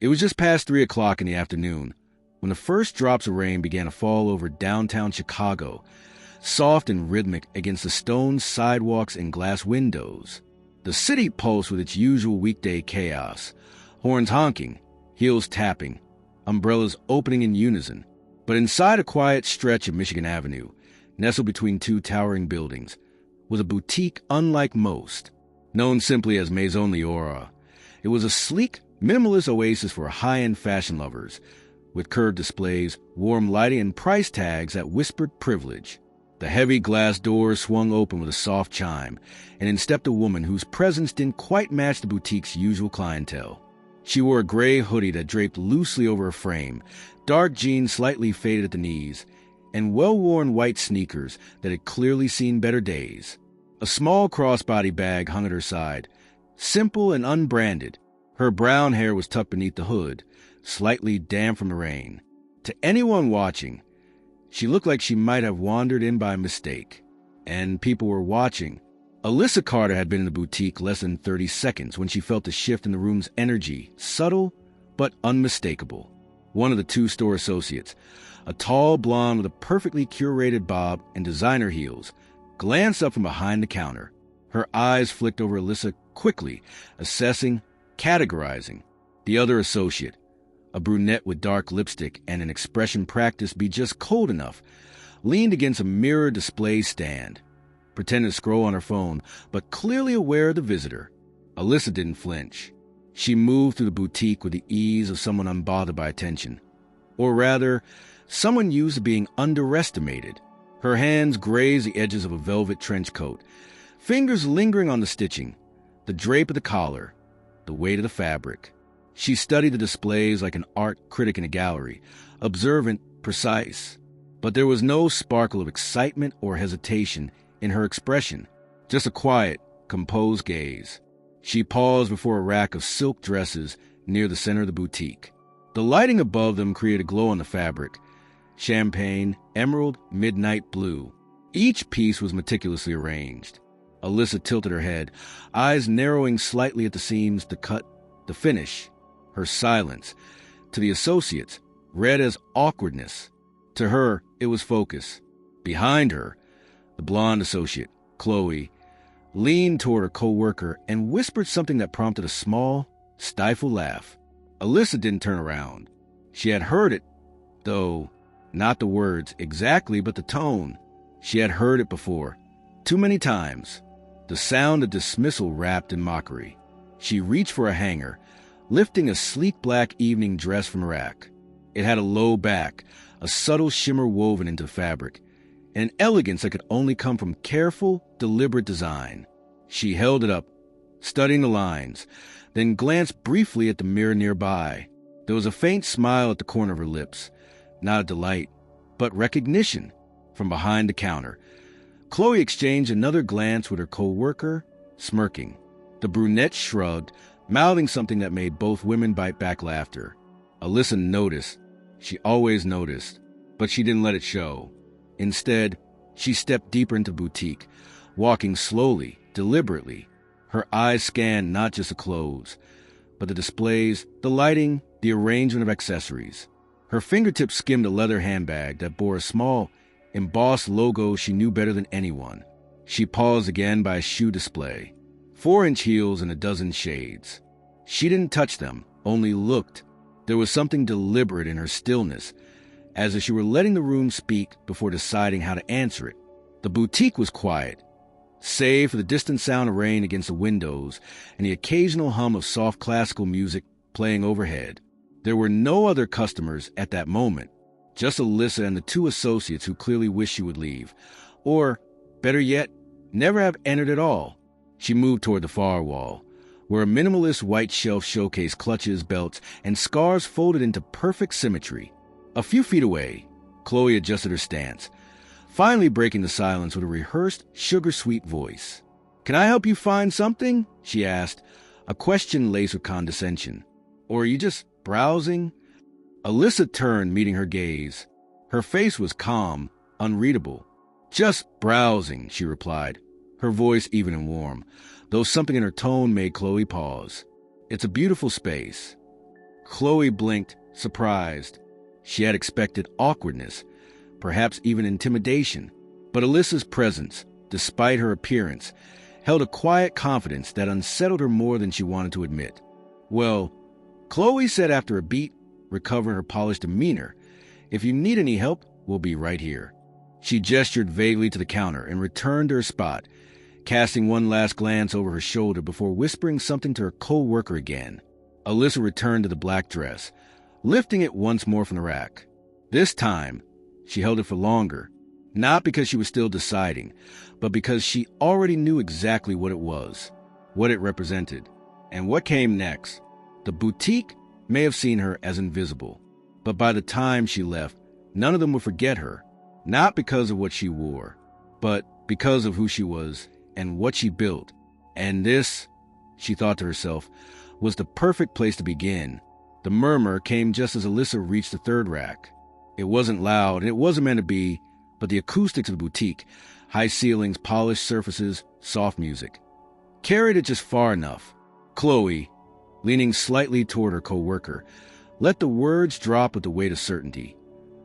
It was just past 3 o'clock in the afternoon when the first drops of rain began to fall over downtown Chicago, soft and rhythmic against the stone sidewalks and glass windows. The city pulsed with its usual weekday chaos, horns honking, heels tapping, umbrellas opening in unison. But inside a quiet stretch of Michigan Avenue, nestled between two towering buildings, was a boutique unlike most, known simply as Maison Leora. It was a sleek, minimalist oasis for high-end fashion lovers, with curved displays, warm lighting, and price tags that whispered privilege. The heavy glass doors swung open with a soft chime, and in stepped a woman whose presence didn't quite match the boutique's usual clientele. She wore a gray hoodie that draped loosely over her frame, dark jeans slightly faded at the knees, and well-worn white sneakers that had clearly seen better days. A small crossbody bag hung at her side, simple and unbranded. Her brown hair was tucked beneath the hood, slightly damp from the rain. To anyone watching, she looked like she might have wandered in by mistake. And people were watching. Alyssa Carter had been in the boutique less than 30 seconds when she felt the shift in the room's energy, subtle but unmistakable. One of the two store associates, a tall blonde with a perfectly curated bob and designer heels, glanced up from behind the counter. Her eyes flicked over Alyssa quickly, assessing, categorizing. The other associate, a brunette with dark lipstick and an expression practiced be just cold enough, leaned against a mirror display stand, pretending to scroll on her phone, but clearly aware of the visitor. Alyssa didn't flinch. She moved through the boutique with the ease of someone unbothered by attention. Or rather, someone used to being underestimated. Her hands grazed the edges of a velvet trench coat, fingers lingering on the stitching, the drape of the collar, the weight of the fabric. She studied the displays like an art critic in a gallery, observant, precise. But there was no sparkle of excitement or hesitation in her expression, just a quiet, composed gaze. She paused before a rack of silk dresses near the center of the boutique. The lighting above them created a glow on the fabric, champagne, emerald, midnight blue. Each piece was meticulously arranged. Alyssa tilted her head, eyes narrowing slightly at the seams, the cut, the finish. Her silence, to the associates, read as awkwardness. To her, it was focus. Behind her, the blonde associate, Chloe, leaned toward her co-worker and whispered something that prompted a small, stifled laugh. Alyssa didn't turn around. She had heard it, though not the words exactly, but the tone. She had heard it before, too many times. The sound of dismissal wrapped in mockery. She reached for a hanger, lifting a sleek black evening dress from a rack. It had a low back, a subtle shimmer woven into the fabric, and an elegance that could only come from careful, deliberate design. She held it up, studying the lines, then glanced briefly at the mirror nearby. There was a faint smile at the corner of her lips, not of delight, but recognition. From behind the counter, Chloe exchanged another glance with her co-worker, smirking. The brunette shrugged, mouthing something that made both women bite back laughter. Alyssa noticed. She always noticed, but she didn't let it show. Instead, she stepped deeper into the boutique, walking slowly, deliberately. Her eyes scanned not just the clothes, but the displays, the lighting, the arrangement of accessories. Her fingertips skimmed a leather handbag that bore a small, embossed logo she knew better than anyone. She paused again by a shoe display, 4-inch heels in a dozen shades. She didn't touch them, only looked. There was something deliberate in her stillness, as if she were letting the room speak before deciding how to answer it. The boutique was quiet, save for the distant sound of rain against the windows and the occasional hum of soft classical music playing overhead. There were no other customers at that moment, just Alyssa and the two associates who clearly wished she would leave, or, better yet, never have entered at all. She moved toward the far wall, where a minimalist white shelf showcased clutches, belts, and scarves folded into perfect symmetry. A few feet away, Chloe adjusted her stance, finally breaking the silence with a rehearsed, sugar-sweet voice. "Can I help you find something?" she asked, a question laced with condescension. "Or are you just browsing?" Alyssa turned, meeting her gaze. Her face was calm, unreadable. "Just browsing," she replied, her voice even and warm, though something in her tone made Chloe pause. "It's a beautiful space." Chloe blinked, surprised. She had expected awkwardness, perhaps even intimidation. But Alyssa's presence, despite her appearance, held a quiet confidence that unsettled her more than she wanted to admit. "Well," Chloe said after a beat, recovering her polished demeanor, "if you need any help, we'll be right here." She gestured vaguely to the counter and returned to her spot, casting one last glance over her shoulder before whispering something to her co-worker again. Alyssa returned to the black dress, lifting it once more from the rack. This time, she held it for longer, not because she was still deciding, but because she already knew exactly what it was, what it represented, and what came next. The boutique may have seen her as invisible, but by the time she left, none of them would forget her, not because of what she wore, but because of who she was and what she built. And this, she thought to herself, was the perfect place to begin. The murmur came just as Alyssa reached the third rack. It wasn't loud, and it wasn't meant to be, but the acoustics of the boutique, high ceilings, polished surfaces, soft music, carried it just far enough. Chloe, leaning slightly toward her co-worker, let the words drop with the weight of certainty,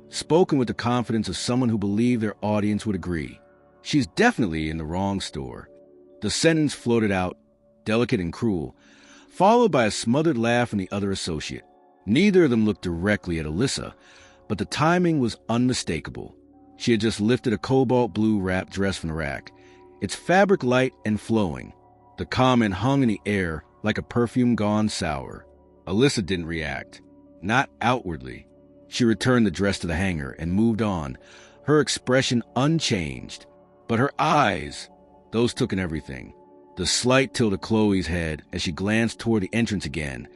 spoken with the confidence of someone who believed their audience would agree. "She's definitely in the wrong store." The sentence floated out, delicate and cruel, followed by a smothered laugh from the other associate. Neither of them looked directly at Alyssa, but the timing was unmistakable. She had just lifted a cobalt blue wrap dress from the rack, its fabric light and flowing. The comment hung in the air like a perfume gone sour. Alyssa didn't react, not outwardly. She returned the dress to the hanger and moved on, her expression unchanged. But her eyes, those took in everything. The slight tilt of Chloe's head as she glanced toward the entrance again,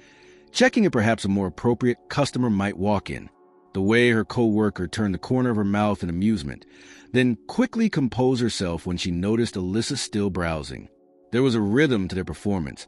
checking if perhaps a more appropriate customer might walk in. The way her co-worker turned the corner of her mouth in amusement, then quickly composed herself when she noticed Alyssa still browsing. There was a rhythm to their performance,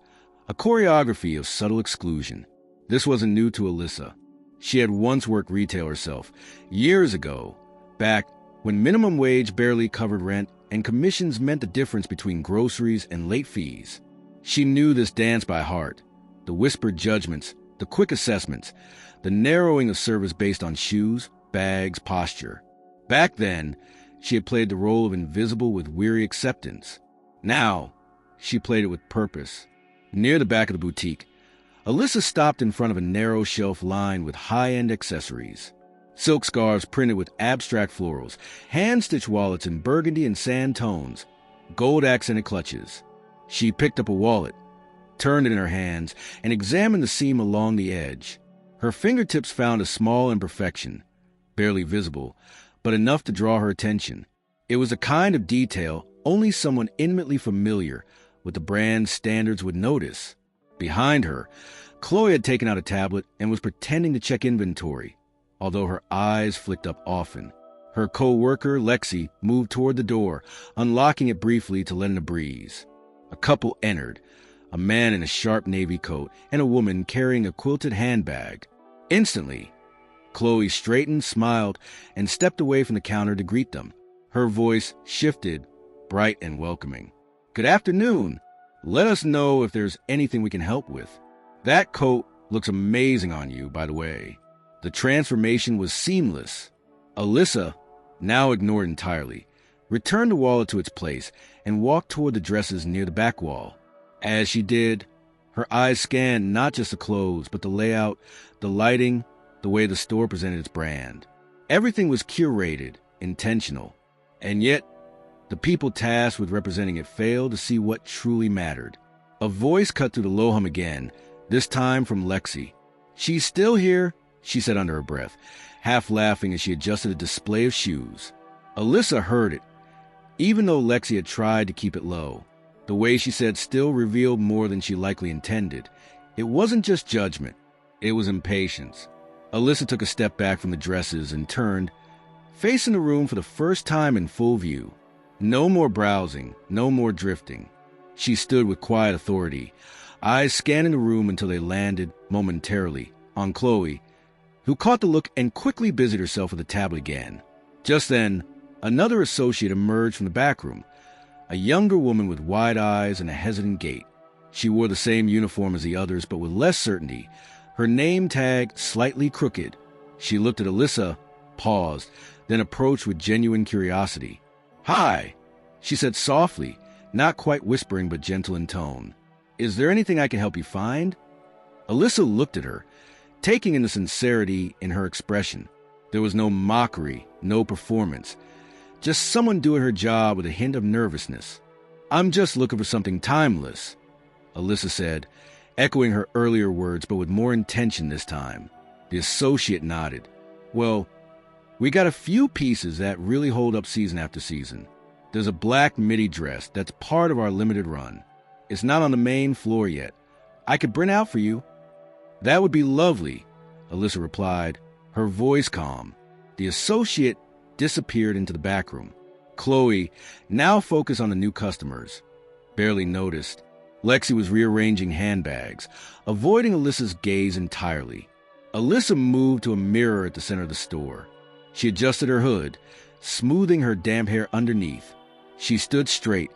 a choreography of subtle exclusion. This wasn't new to Alyssa. She had once worked retail herself, years ago, back when minimum wage barely covered rent and commissions meant the difference between groceries and late fees. She knew this dance by heart, the whispered judgments, the quick assessments, the narrowing of service based on shoes, bags, posture. Back then, she had played the role of invisible with weary acceptance. Now, she played it with purpose. Near the back of the boutique, Alyssa stopped in front of a narrow shelf lined with high-end accessories. Silk scarves printed with abstract florals, hand-stitched wallets in burgundy and sand tones, gold-accented clutches. She picked up a wallet, turned it in her hands, and examined the seam along the edge. Her fingertips found a small imperfection, barely visible, but enough to draw her attention. It was a kind of detail only someone intimately familiar with the brand's standards would notice. Behind her, Chloe had taken out a tablet and was pretending to check inventory, although her eyes flicked up often. Her co-worker, Lexi, moved toward the door, unlocking it briefly to let in a breeze. A couple entered, a man in a sharp navy coat and a woman carrying a quilted handbag. Instantly, Chloe straightened, smiled, and stepped away from the counter to greet them. Her voice shifted, bright and welcoming. "Good afternoon. Let us know if there's anything we can help with. That coat looks amazing on you, by the way." The transformation was seamless. Alyssa, now ignored entirely, returned the wallet to its place and walked toward the dresses near the back wall. As she did, her eyes scanned not just the clothes, but the layout, the lighting, the way the store presented its brand. Everything was curated, intentional, and yet the people tasked with representing it failed to see what truly mattered. A voice cut through the low hum again, this time from Lexi. "She's still here," she said under her breath, half laughing as she adjusted a display of shoes. Alyssa heard it, even though Lexi had tried to keep it low. The way she said still revealed more than she likely intended. It wasn't just judgment, it was impatience. Alyssa took a step back from the dresses and turned, facing the room for the first time in full view. No more browsing, no more drifting. She stood with quiet authority, eyes scanning the room until they landed, momentarily, on Chloe, who caught the look and quickly busied herself with the tablet again. Just then, another associate emerged from the back room, a younger woman with wide eyes and a hesitant gait. She wore the same uniform as the others, but with less certainty, her name tag slightly crooked. She looked at Alyssa, paused, then approached with genuine curiosity. "Hi," she said softly, not quite whispering but gentle in tone. "Is there anything I can help you find?" Alyssa looked at her, taking in the sincerity in her expression. There was no mockery, no performance, just someone doing her job with a hint of nervousness. "I'm just looking for something timeless," Alyssa said, echoing her earlier words but with more intention this time. The associate nodded. "Well, we got a few pieces that really hold up season after season. There's a black midi dress that's part of our limited run. It's not on the main floor yet. I could print out for you." "That would be lovely," Alyssa replied, her voice calm. The associate disappeared into the back room. Chloe, now focused on the new customers, barely noticed. Lexi was rearranging handbags, avoiding Alyssa's gaze entirely. Alyssa moved to a mirror at the center of the store. She adjusted her hood, smoothing her damp hair underneath. She stood straight,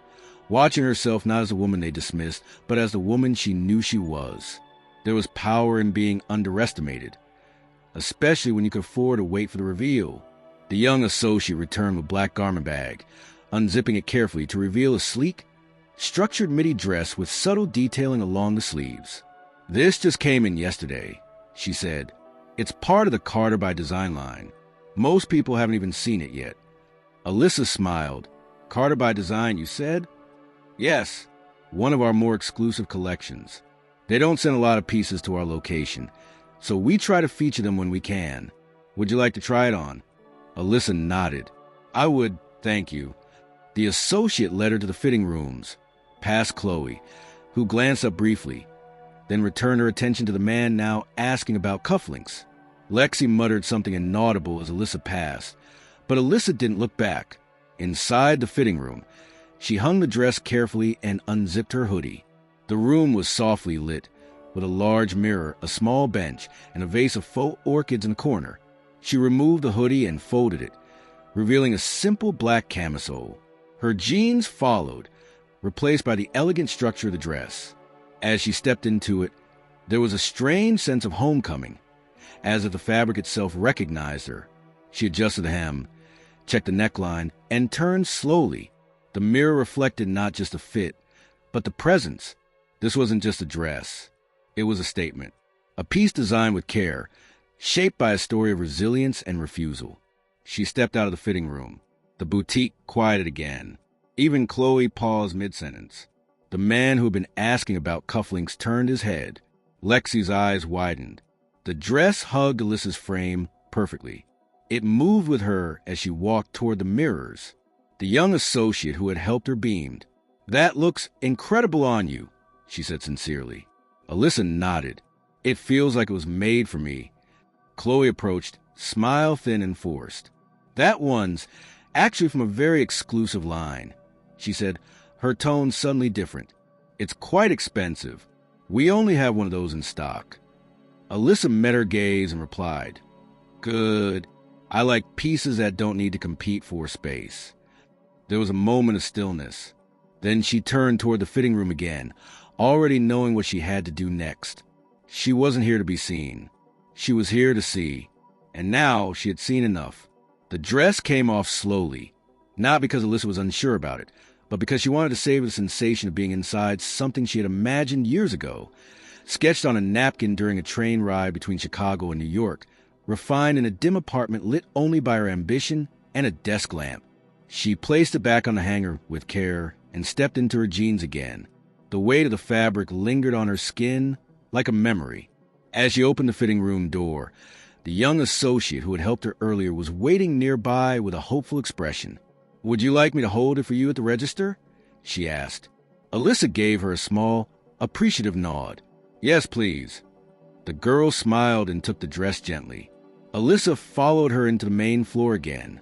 watching herself not as the woman they dismissed, but as the woman she knew she was. There was power in being underestimated, especially when you could afford to wait for the reveal. The young associate returned with a black garment bag, unzipping it carefully to reveal a sleek, structured midi dress with subtle detailing along the sleeves. "This just came in yesterday," she said. "It's part of the Carter by Design line. Most people haven't even seen it yet." Alyssa smiled. "Carter by Design, you said?" "Yes, one of our more exclusive collections. They don't send a lot of pieces to our location, so we try to feature them when we can. Would you like to try it on?" Alyssa nodded. "I would, thank you." The associate led her to the fitting rooms, past Chloe, who glanced up briefly, then returned her attention to the man now asking about cufflinks. Lexi muttered something inaudible as Alyssa passed, but Alyssa didn't look back. Inside the fitting room, she hung the dress carefully and unzipped her hoodie. The room was softly lit, with a large mirror, a small bench, and a vase of faux orchids in the corner. She removed the hoodie and folded it, revealing a simple black camisole. Her jeans followed, replaced by the elegant structure of the dress. As she stepped into it, there was a strange sense of homecoming, as if the fabric itself recognized her. She adjusted the hem, checked the neckline, and turned slowly. The mirror reflected not just the fit, but the presence. This wasn't just a dress. It was a statement. A piece designed with care, shaped by a story of resilience and refusal. She stepped out of the fitting room. The boutique quieted again. Even Chloe paused mid-sentence. The man who had been asking about cufflinks turned his head. Lexi's eyes widened. The dress hugged Alyssa's frame perfectly. It moved with her as she walked toward the mirrors. The young associate who had helped her beamed. "That looks incredible on you," she said sincerely. Alyssa nodded. "It feels like it was made for me." Chloe approached, smile thin and forced. "That one's actually from a very exclusive line," she said, her tone suddenly different. "It's quite expensive. We only have one of those in stock." Alyssa met her gaze and replied, "Good. I like pieces that don't need to compete for space." There was a moment of stillness. Then she turned toward the fitting room again, already knowing what she had to do next. She wasn't here to be seen. She was here to see. And now she had seen enough. The dress came off slowly, not because Alyssa was unsure about it, but because she wanted to savor the sensation of being inside something she had imagined years ago, sketched on a napkin during a train ride between Chicago and New York, refined in a dim apartment lit only by her ambition and a desk lamp. She placed it back on the hanger with care and stepped into her jeans again. The weight of the fabric lingered on her skin like a memory. As she opened the fitting room door, the young associate who had helped her earlier was waiting nearby with a hopeful expression. "Would you like me to hold it for you at the register?" she asked. Alyssa gave her a small, appreciative nod. "Yes, please." The girl smiled and took the dress gently. Alyssa followed her into the main floor again,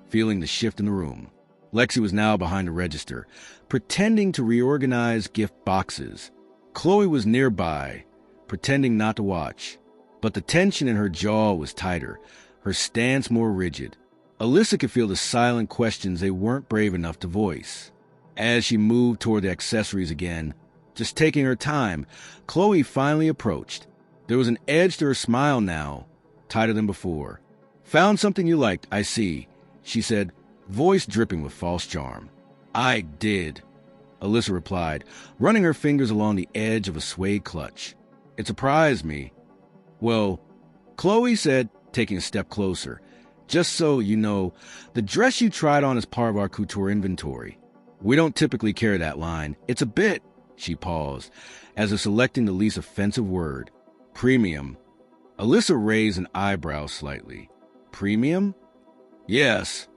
feeling the shift in the room. Lexi was now behind the register, pretending to reorganize gift boxes. Chloe was nearby, pretending not to watch. But the tension in her jaw was tighter, her stance more rigid. Alyssa could feel the silent questions they weren't brave enough to voice. As she moved toward the accessories again, just taking her time, Chloe finally approached. There was an edge to her smile now, tighter than before. "Found something you liked, I see," she said, voice dripping with false charm. "I did," Alyssa replied, running her fingers along the edge of a suede clutch. "It surprised me." "Well," Chloe said, taking a step closer, "just so you know, the dress you tried on is part of our couture inventory. We don't typically carry that line. It's a bit," she paused, as if selecting the least offensive word, "premium." Alyssa raised an eyebrow slightly. "Premium?" "Yes,"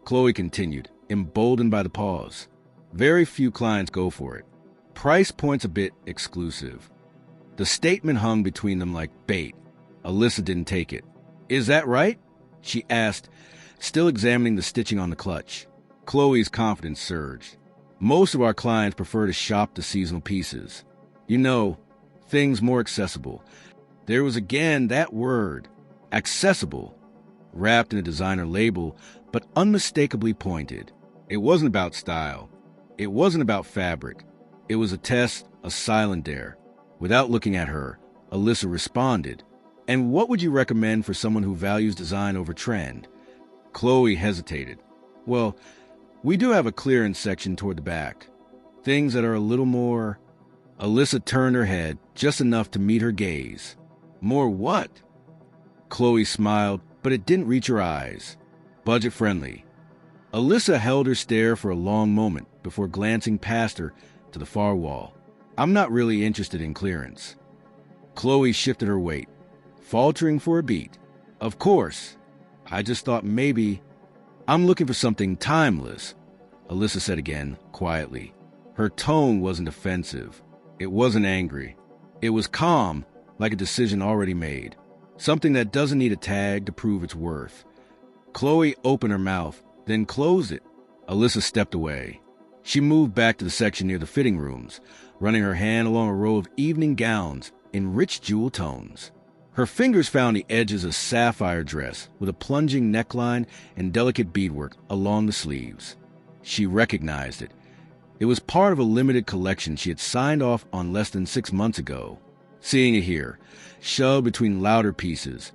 Chloe continued, emboldened by the pause. "Very few clients go for it. Price point's a bit exclusive." The statement hung between them like bait. Alyssa didn't take it. "Is that right?" she asked, still examining the stitching on the clutch. Chloe's confidence surged. "Most of our clients prefer to shop the seasonal pieces. You know, things more accessible." There was again that word, accessible, wrapped in a designer label, but unmistakably pointed. It wasn't about style. It wasn't about fabric. It was a test, a silent dare. Without looking at her, Alyssa responded, "And what would you recommend for someone who values design over trend?" Chloe hesitated. "Well, we do have a clearance section toward the back. Things that are a little more..." Alyssa turned her head just enough to meet her gaze. "More what?" Chloe smiled, but it didn't reach her eyes. "Budget-friendly." Alyssa held her stare for a long moment before glancing past her to the far wall. "I'm not really interested in clearance." Chloe shifted her weight, faltering for a beat. "Of course. I just thought maybe..." "I'm looking for something timeless," Alyssa said again, quietly. Her tone wasn't offensive. It wasn't angry. It was calm, like a decision already made. Something that doesn't need a tag to prove its worth. Chloe opened her mouth, then closed it. Alyssa stepped away. She moved back to the section near the fitting rooms, running her hand along a row of evening gowns in rich jewel tones. Her fingers found the edges of a sapphire dress with a plunging neckline and delicate beadwork along the sleeves. She recognized it. It was part of a limited collection she had signed off on less than 6 months ago. Seeing it here, shoved between louder pieces,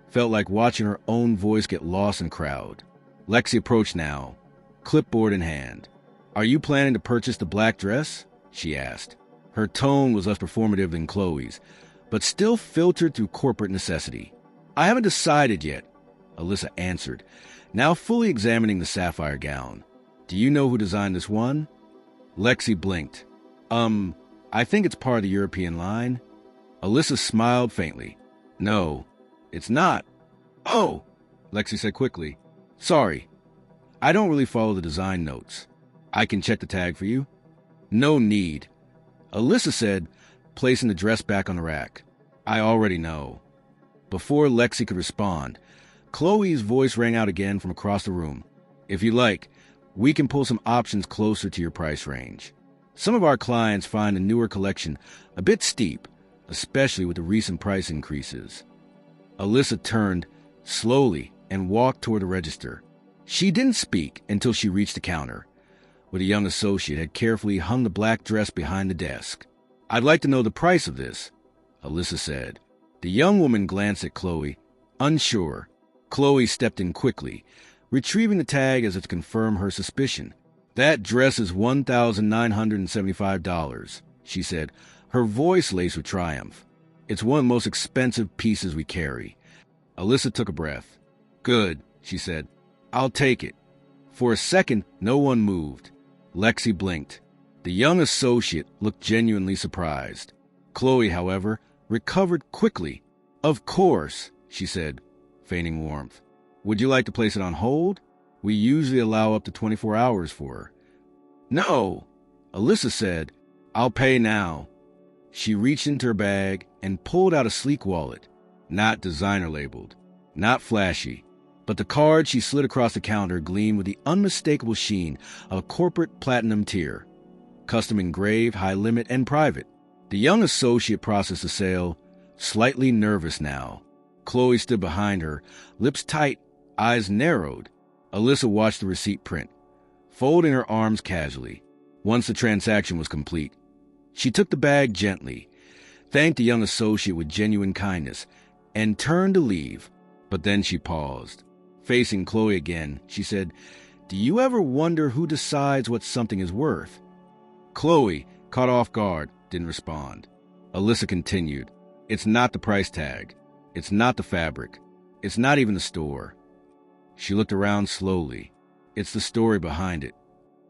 felt like watching her own voice get lost in crowd. Lexi approached now, clipboard in hand. "Are you planning to purchase the black dress?" she asked. Her tone was less performative than Chloe's, but still filtered through corporate necessity. "I haven't decided yet," Alyssa answered, now fully examining the sapphire gown. "Do you know who designed this one?" Lexi blinked. I think it's part of the European line." Alyssa smiled faintly. "No, it's not." "Oh," Lexi said quickly. "Sorry. I don't really follow the design notes. I can check the tag for you." "No need," Alyssa said, placing the dress back on the rack. "I already know." Before Lexi could respond, Chloe's voice rang out again from across the room. "If you like, we can pull some options closer to your price range. Some of our clients find the newer collection a bit steep, especially with the recent price increases." Alyssa turned slowly and walked toward the register. She didn't speak until she reached the counter, where the young associate had carefully hung the black dress behind the desk. "I'd like to know the price of this," Alyssa said. The young woman glanced at Chloe, unsure. Chloe stepped in quickly, retrieving the tag as if to confirm her suspicion. "That dress is $1,975, she said, her voice laced with triumph. "It's one of the most expensive pieces we carry." Alyssa took a breath. "Good," she said. "I'll take it." For a second, no one moved. Lexi blinked. The young associate looked genuinely surprised. Chloe, however, recovered quickly. "Of course," she said, feigning warmth. "Would you like to place it on hold? We usually allow up to 24 hours for her." "No," Alyssa said. "I'll pay now." She reached into her bag and pulled out a sleek wallet, not designer labeled, not flashy, but the card she slid across the counter gleamed with the unmistakable sheen of a corporate platinum tier, custom engraved, high limit, and private. The young associate processed the sale, slightly nervous now. Chloe stood behind her, lips tight, eyes narrowed. Alyssa watched the receipt print, folding her arms casually. Once the transaction was complete, she took the bag gently, thanked the young associate with genuine kindness, and turned to leave. But then she paused. Facing Chloe again, she said, "Do you ever wonder who decides what something is worth?" Chloe, caught off guard, didn't respond. Alyssa continued, "It's not the price tag. It's not the fabric. It's not even the store." She looked around slowly. It's the story behind it.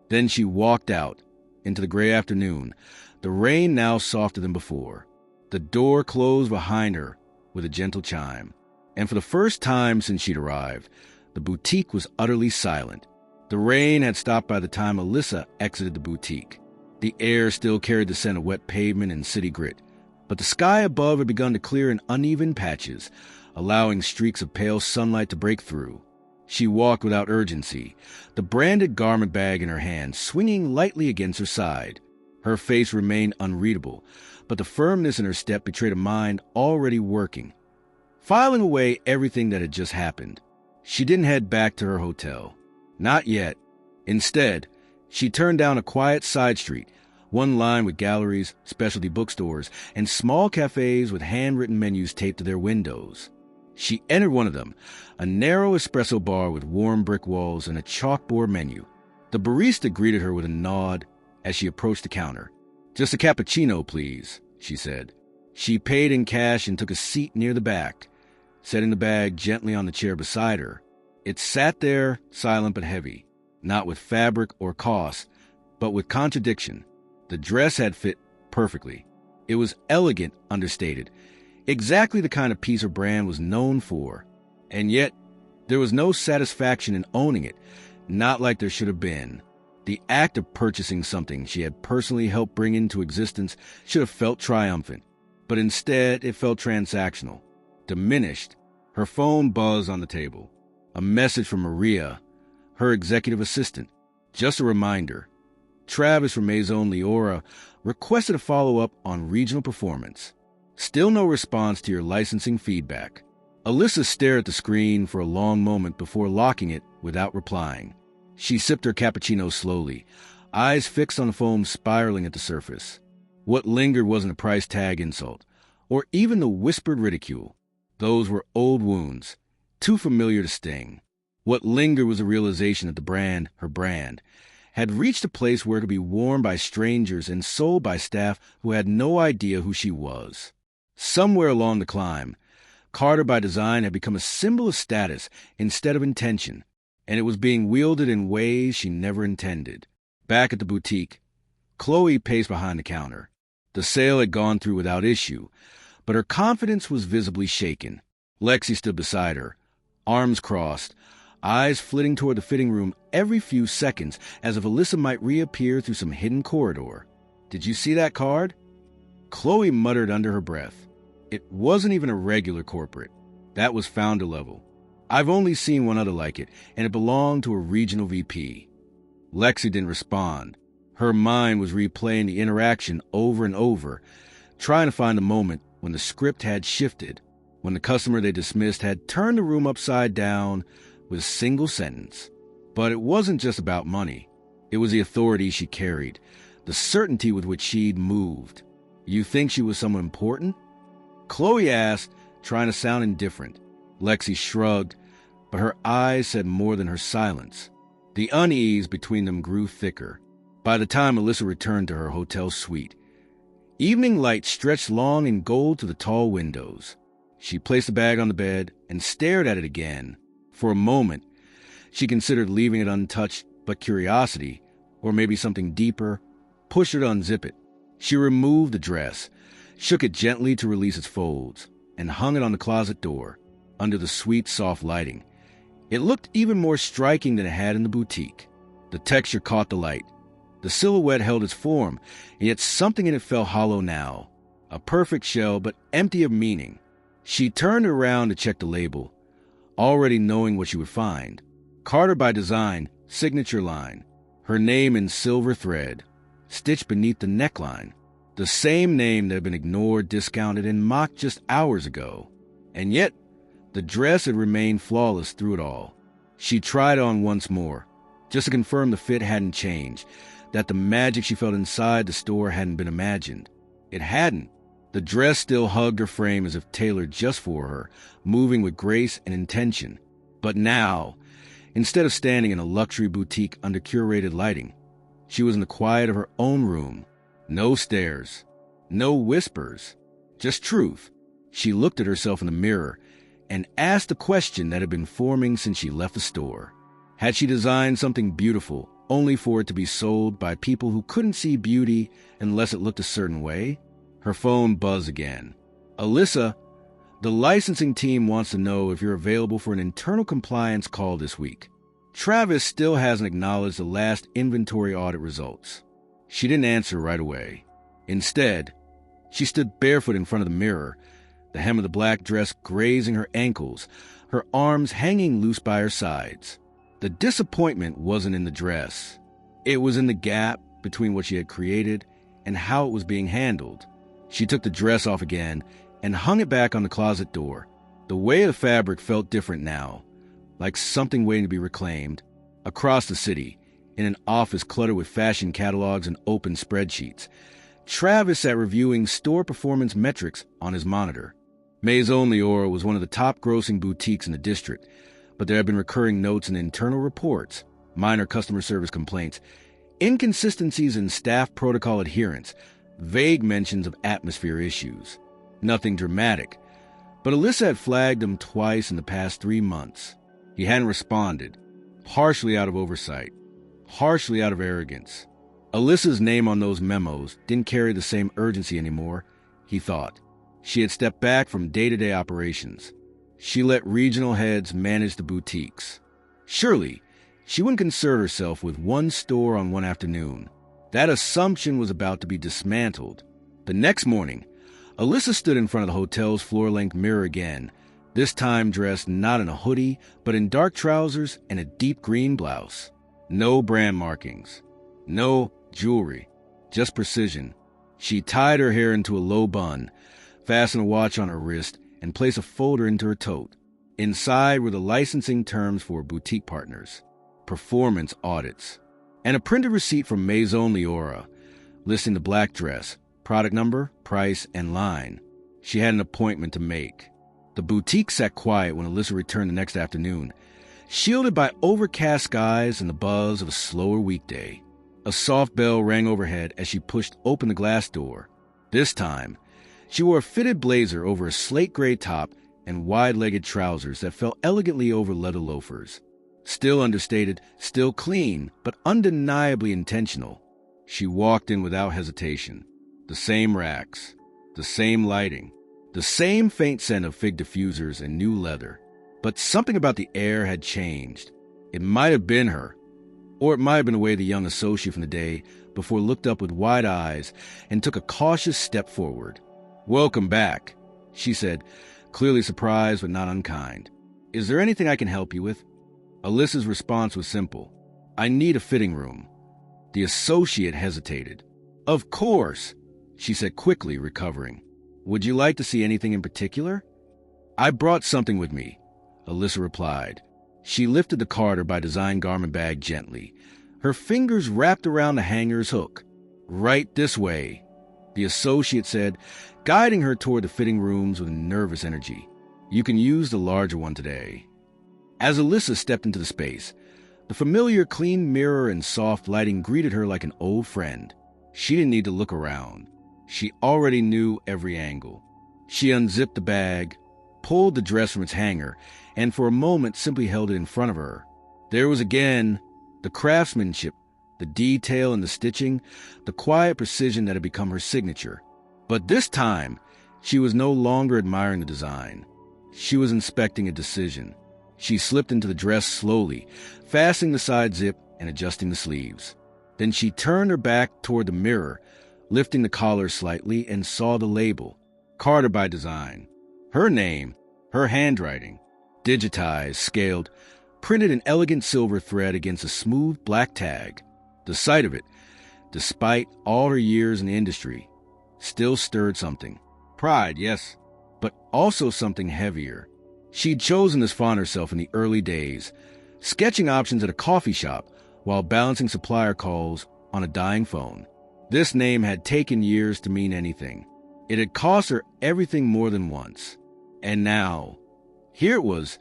Then she walked out into the gray afternoon, the rain now softer than before. The door closed behind her with a gentle chime. And for the first time since she'd arrived, the boutique was utterly silent. The rain had stopped by the time Alyssa exited the boutique. The air still carried the scent of wet pavement and city grit, but the sky above had begun to clear in uneven patches, allowing streaks of pale sunlight to break through. She walked without urgency, the branded garment bag in her hand swinging lightly against her side. Her face remained unreadable, but the firmness in her step betrayed a mind already working, filing away everything that had just happened. She didn't head back to her hotel. Not yet. Instead, she turned down a quiet side street, one lined with galleries, specialty bookstores, and small cafes with handwritten menus taped to their windows. She entered one of them, a narrow espresso bar with warm brick walls and a chalkboard menu. The barista greeted her with a nod as she approached the counter. "Just a cappuccino, please," she said. She paid in cash and took a seat near the back, setting the bag gently on the chair beside her. It sat there, silent but heavy, not with fabric or cost, but with contradiction. The dress had fit perfectly. It was elegant, understated, exactly the kind of piece her brand was known for. And yet, there was no satisfaction in owning it, not like there should have been. The act of purchasing something she had personally helped bring into existence should have felt triumphant, but instead it felt transactional, diminished. Her phone buzzed on the table. A message from Maria, her executive assistant. Just a reminder. Travis from Maison Leora requested a follow-up on regional performance. Still no response to your licensing feedback. Alyssa stared at the screen for a long moment before locking it without replying. She sipped her cappuccino slowly, eyes fixed on the foam spiraling at the surface. What lingered wasn't a price tag insult, or even the whispered ridicule. Those were old wounds, too familiar to sting. What lingered was a realization that the brand, her brand, had reached a place where it could be worn by strangers and sold by staff who had no idea who she was. Somewhere along the climb, Carter by Design had become a symbol of status instead of intention, and it was being wielded in ways she never intended. Back at the boutique, Chloe paced behind the counter. The sale had gone through without issue, but her confidence was visibly shaken. Lexi stood beside her, arms crossed, eyes flitting toward the fitting room every few seconds as if Alyssa might reappear through some hidden corridor. "Did you see that card?" Chloe muttered under her breath. It wasn't even a regular corporate. That was founder level. "I've only seen one other like it, and it belonged to a regional VP." Lexi didn't respond. Her mind was replaying the interaction over and over, trying to find the moment when the script had shifted, when the customer they dismissed had turned the room upside down with a single sentence. But it wasn't just about money. It was the authority she carried, the certainty with which she'd moved. "You think she was someone important?" Chloe asked, trying to sound indifferent. Lexi shrugged, but her eyes said more than her silence. The unease between them grew thicker. By the time Alyssa returned to her hotel suite, evening light stretched long in gold to the tall windows. She placed the bag on the bed and stared at it again. For a moment, she considered leaving it untouched, but curiosity, or maybe something deeper, pushed her to unzip it. She removed the dress, shook it gently to release its folds, and hung it on the closet door, under the sweet, soft lighting. It looked even more striking than it had in the boutique. The texture caught the light. The silhouette held its form, and yet something in it felt hollow now. A perfect shell, but empty of meaning. She turned around to check the label, already knowing what she would find. Carter by Design, signature line. Her name in silver thread, stitched beneath the neckline. The same name that had been ignored, discounted, and mocked just hours ago. And yet, the dress had remained flawless through it all. She tried on once more, just to confirm the fit hadn't changed, that the magic she felt inside the store hadn't been imagined. It hadn't. The dress still hugged her frame as if tailored just for her, moving with grace and intention. But now, instead of standing in a luxury boutique under curated lighting, she was in the quiet of her own room. No stares, no whispers, just truth. She looked at herself in the mirror and asked the question that had been forming since she left the store. Had she designed something beautiful only for it to be sold by people who couldn't see beauty unless it looked a certain way? Her phone buzzed again. Alyssa, the licensing team wants to know if you're available for an internal compliance call this week. Travis still hasn't acknowledged the last inventory audit results. She didn't answer right away. Instead, she stood barefoot in front of the mirror, the hem of the black dress grazing her ankles, her arms hanging loose by her sides. The disappointment wasn't in the dress. It was in the gap between what she had created and how it was being handled. She took the dress off again and hung it back on the closet door. The weight of the fabric felt different now, like something waiting to be reclaimed. Across the city, in an office cluttered with fashion catalogs and open spreadsheets, Travis sat reviewing store performance metrics on his monitor. Maison Leora was one of the top-grossing boutiques in the district, but there had been recurring notes in internal reports, minor customer service complaints, inconsistencies in staff protocol adherence, vague mentions of atmosphere issues. Nothing dramatic, but Alyssa had flagged him twice in the past 3 months. He hadn't responded, partially out of oversight, partially out of arrogance. Alyssa's name on those memos didn't carry the same urgency anymore, he thought. She had stepped back from day-to-day operations. She let regional heads manage the boutiques. Surely, she wouldn't concern herself with one store on one afternoon. That assumption was about to be dismantled. The next morning, Alyssa stood in front of the hotel's floor-length mirror again, this time dressed not in a hoodie, but in dark trousers and a deep green blouse. No brand markings. No jewelry. Just precision. She tied her hair into a low bun, fastened a watch on her wrist, and placed a folder into her tote. Inside were the licensing terms for boutique partners, performance audits, and a printed receipt from Maison Leora, listing the black dress, product number, price, and line. She had an appointment to make. The boutique sat quiet when Alyssa returned the next afternoon, shielded by overcast skies and the buzz of a slower weekday. A soft bell rang overhead as she pushed open the glass door. This time, she wore a fitted blazer over a slate-gray top and wide-legged trousers that fell elegantly over leather loafers. Still understated, still clean, but undeniably intentional. She walked in without hesitation. The same racks, the same lighting, the same faint scent of fig diffusers and new leather. But something about the air had changed. It might have been her, or it might have been the way the young associate from the day before looked up with wide eyes and took a cautious step forward. "Welcome back," she said, clearly surprised but not unkind. "Is there anything I can help you with?" Alyssa's response was simple. "I need a fitting room." The associate hesitated. "Of course," she said quickly, recovering. "Would you like to see anything in particular?" "I brought something with me," Alyssa replied. She lifted the Carter by Design garment bag gently, her fingers wrapped around the hanger's hook. "Right this way," the associate said, guiding her toward the fitting rooms with nervous energy. "You can use the larger one today." As Alyssa stepped into the space, the familiar clean mirror and soft lighting greeted her like an old friend. She didn't need to look around. She already knew every angle. She unzipped the bag, pulled the dress from its hanger, and for a moment simply held it in front of her. There was again the craftsmanship, the detail in the stitching, the quiet precision that had become her signature. But this time, she was no longer admiring the design. She was inspecting a decision. She slipped into the dress slowly, fastening the side zip and adjusting the sleeves. Then she turned her back toward the mirror, lifting the collar slightly, and saw the label, Carter by Design. Her name, her handwriting, digitized, scaled, printed in elegant silver thread against a smooth black tag. The sight of it, despite all her years in the industry, still stirred something. Pride, yes, but also something heavier. She'd chosen this font herself in the early days, sketching options at a coffee shop while balancing supplier calls on a dying phone. This name had taken years to mean anything. It had cost her everything more than once. And now, here it was,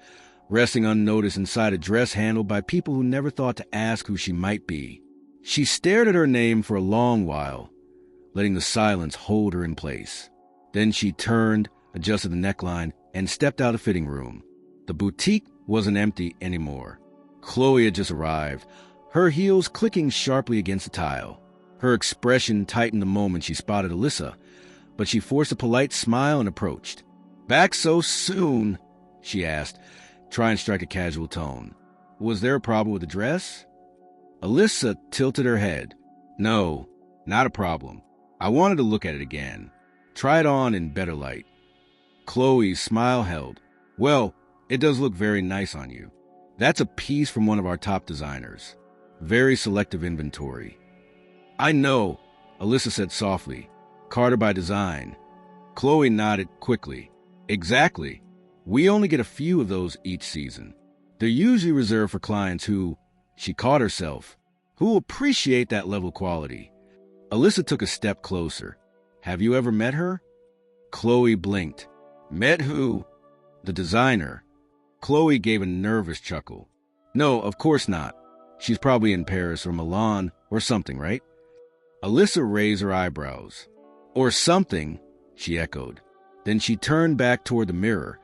resting unnoticed inside a dress handled by people who never thought to ask who she might be. She stared at her name for a long while, letting the silence hold her in place. Then she turned, adjusted the neckline, and stepped out of the fitting room. The boutique wasn't empty anymore. Chloe had just arrived, her heels clicking sharply against the tile. Her expression tightened the moment she spotted Alyssa, but she forced a polite smile and approached. "Back so soon?" she asked, trying to strike a casual tone. "Was there a problem with the dress?" Alyssa tilted her head. "No, not a problem. I wanted to look at it again. Try it on in better light." Chloe's smile held. "Well, it does look very nice on you. That's a piece from one of our top designers. Very selective inventory." "I know," Alyssa said softly. "Carter by Design." Chloe nodded quickly. "Exactly. We only get a few of those each season. They're usually reserved for clients who," she caught herself, "who appreciate that level of quality." Alyssa took a step closer. "Have you ever met her?" Chloe blinked. "Met who?" "The designer." Chloe gave a nervous chuckle. "No, of course not. She's probably in Paris or Milan or something, right?" Alyssa raised her eyebrows. "Or something," she echoed. Then she turned back toward the mirror,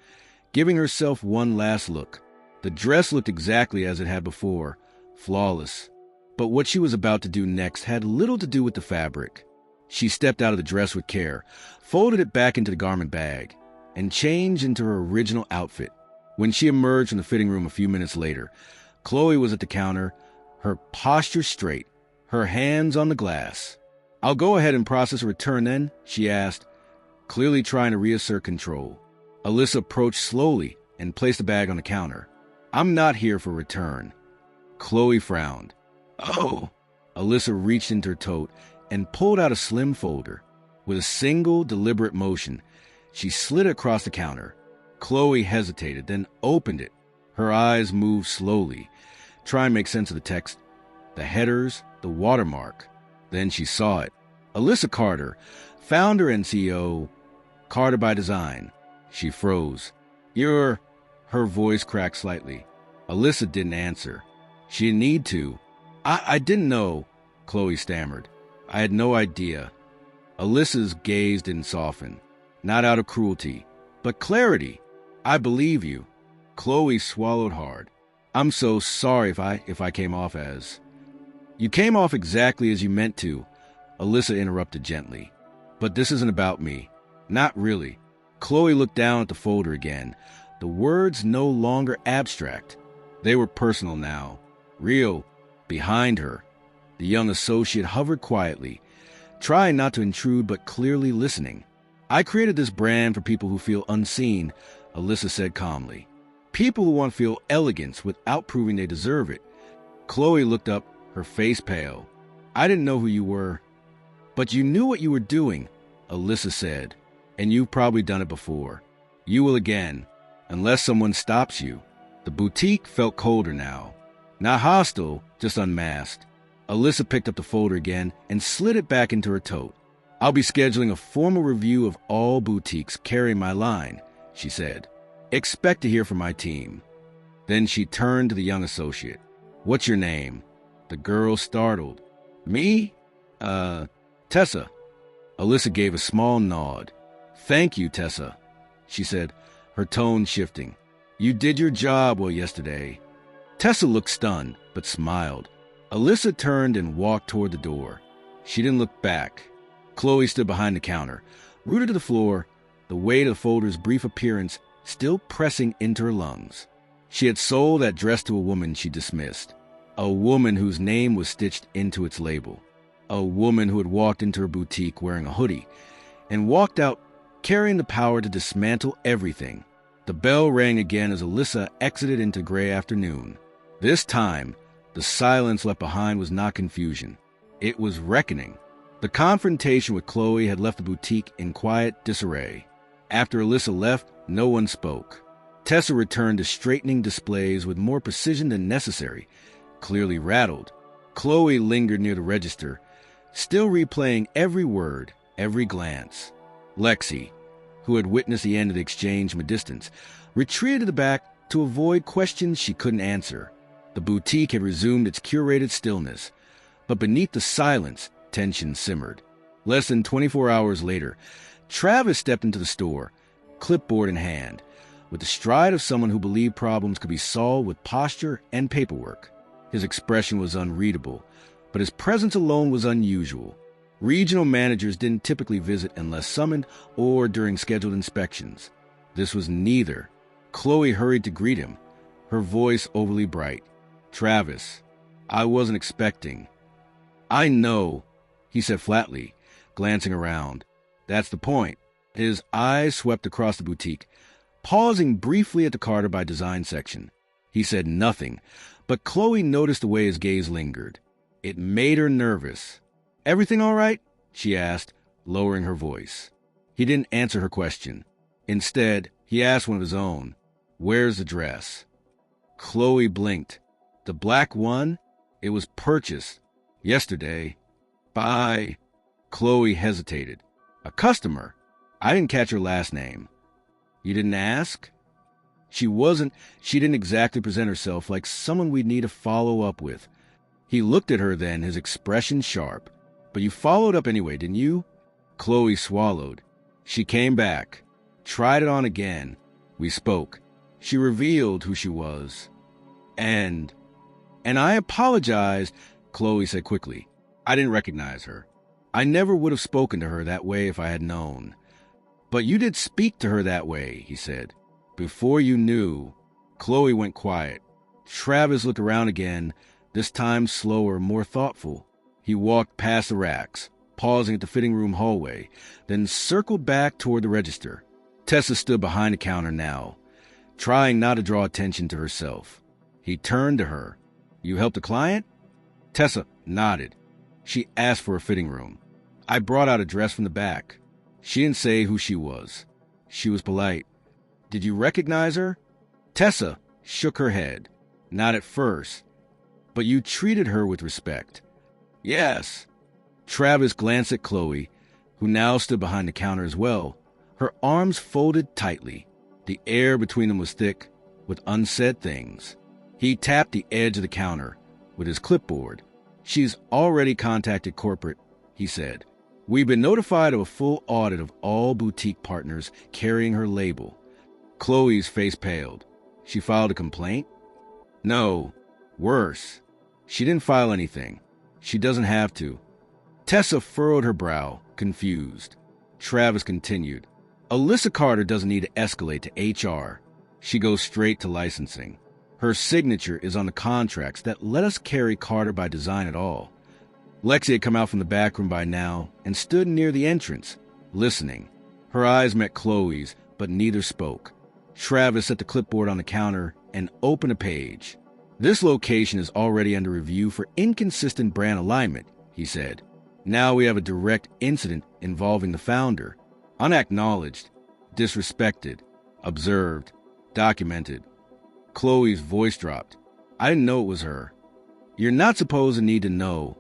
giving herself one last look. The dress looked exactly as it had before, flawless. But what she was about to do next had little to do with the fabric. She stepped out of the dress with care, folded it back into the garment bag, and changed into her original outfit. When she emerged from the fitting room a few minutes later, Chloe was at the counter, her posture straight, her hands on the glass. "I'll go ahead and process a return then," she asked, clearly trying to reassert control. Alyssa approached slowly and placed the bag on the counter. "I'm not here for return." Chloe frowned. "Oh." Alyssa reached into her tote and pulled out a slim folder. With a single, deliberate motion, she slid it across the counter. Chloe hesitated, then opened it. Her eyes moved slowly, trying to make sense of the text, the headers, the watermark. Then she saw it. Alyssa Carter, founder and CEO, Carter by Design. She froze. "You're..." Her voice cracked slightly. Alyssa didn't answer. She didn't need to. I didn't know," Chloe stammered. "I had no idea." Alyssa's gaze didn't soften. Not out of cruelty, but clarity. "I believe you." Chloe swallowed hard. "I'm so sorry if I came off as..." "You came off exactly as you meant to," Alyssa interrupted gently. "But this isn't about me." "Not really." Chloe looked down at the folder again, the words no longer abstract. They were personal now, real. Behind her, the young associate hovered quietly, trying not to intrude but clearly listening. "I created this brand for people who feel unseen," Alyssa said calmly. "People who want to feel elegance without proving they deserve it." Chloe looked up, her face pale. "I didn't know who you were." "But you knew what you were doing," Alyssa said. "And you've probably done it before. You will again, unless someone stops you." The boutique felt colder now. Not hostile, just unmasked. Alyssa picked up the folder again and slid it back into her tote. "I'll be scheduling a formal review of all boutiques carrying my line," she said. "Expect to hear from my team." Then she turned to the young associate. "What's your name?" The girl startled. "Me? Tessa." Alyssa gave a small nod. "Thank you, Tessa," she said, her tone shifting. "You did your job well yesterday." Tessa looked stunned, but smiled. Alyssa turned and walked toward the door. She didn't look back. Chloe stood behind the counter, rooted to the floor, the weight of the folder's brief appearance still pressing into her lungs. She had sold that dress to a woman she dismissed, a woman whose name was stitched into its label, a woman who had walked into her boutique wearing a hoodie and walked out carrying the power to dismantle everything. The bell rang again as Alyssa exited into gray afternoon. This time, the silence left behind was not confusion. It was reckoning. The confrontation with Chloe had left the boutique in quiet disarray. After Alyssa left, no one spoke. Tessa returned to straightening displays with more precision than necessary, clearly rattled. Chloe lingered near the register, still replaying every word, every glance. Lexi, who had witnessed the end of the exchange from a distance, retreated to the back to avoid questions she couldn't answer. The boutique had resumed its curated stillness, but beneath the silence, tension simmered. Less than 24 hours later, Travis stepped into the store, clipboard in hand, with the stride of someone who believed problems could be solved with posture and paperwork. His expression was unreadable, but his presence alone was unusual. Regional managers didn't typically visit unless summoned or during scheduled inspections. This was neither. Chloe hurried to greet him, her voice overly bright. "Travis, I wasn't expecting." "I know," he said flatly, glancing around. "That's the point." His eyes swept across the boutique, pausing briefly at the Carter by Design section. He said nothing, but Chloe noticed the way his gaze lingered. It made her nervous. "Everything all right?" she asked, lowering her voice. He didn't answer her question. Instead, he asked one of his own, "Where's the dress?" Chloe blinked. "The black one? It was purchased yesterday by..." Chloe hesitated. "A customer. I didn't catch her last name." "You didn't ask?" She didn't exactly present herself like someone we'd need to follow up with. He looked at her then, his expression sharp. "But you followed up anyway, didn't you?" Chloe swallowed. "She came back, tried it on again. We spoke. She revealed who she was. And I apologized," Chloe said quickly. "I didn't recognize her. I never would have spoken to her that way if I had known." "But you did speak to her that way," he said. "Before you knew." Chloe went quiet. Travis looked around again, this time slower, more thoughtful. He walked past the racks, pausing at the fitting room hallway, then circled back toward the register. Tessa stood behind the counter now, trying not to draw attention to herself. He turned to her. "You helped a client?" Tessa nodded. "She asked for a fitting room. I brought out a dress from the back." She didn't say who she was. She was polite. "Did you recognize her?" Tessa shook her head. "Not at first. But you treated her with respect." "Yes." Travis glanced at Chloe, who now stood behind the counter as well, her arms folded tightly. The air between them was thick with unsaid things. He tapped the edge of the counter with his clipboard. "She's already contacted corporate," he said. "We've been notified of a full audit of all boutique partners carrying her label." Chloe's face paled. "She filed a complaint?" "No. Worse. She didn't file anything. She doesn't have to." Tessa furrowed her brow, confused. Travis continued. "Alyssa Carter doesn't need to escalate to HR. She goes straight to licensing. Her signature is on the contracts that let us carry Carter by Design at all." Lexi had come out from the back room by now and stood near the entrance, listening. Her eyes met Chloe's, but neither spoke. Travis set the clipboard on the counter and opened a page. "This location is already under review for inconsistent brand alignment," he said. "Now we have a direct incident involving the founder. Unacknowledged, disrespected, observed, documented." Chloe's voice dropped. "I didn't know it was her." "You're not supposed to need to know,"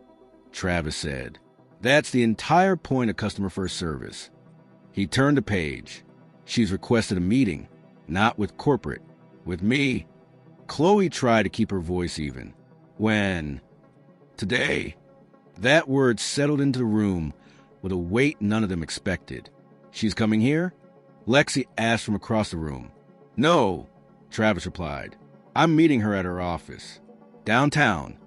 Travis said. "That's the entire point of customer first service." He turned the page. "She's requested a meeting, not with corporate, with me." Chloe tried to keep her voice even. "When?" "Today." That word settled into the room with a weight none of them expected. "She's coming here?" Lexi asked from across the room. "No," Travis replied. "I'm meeting her at her office. Downtown."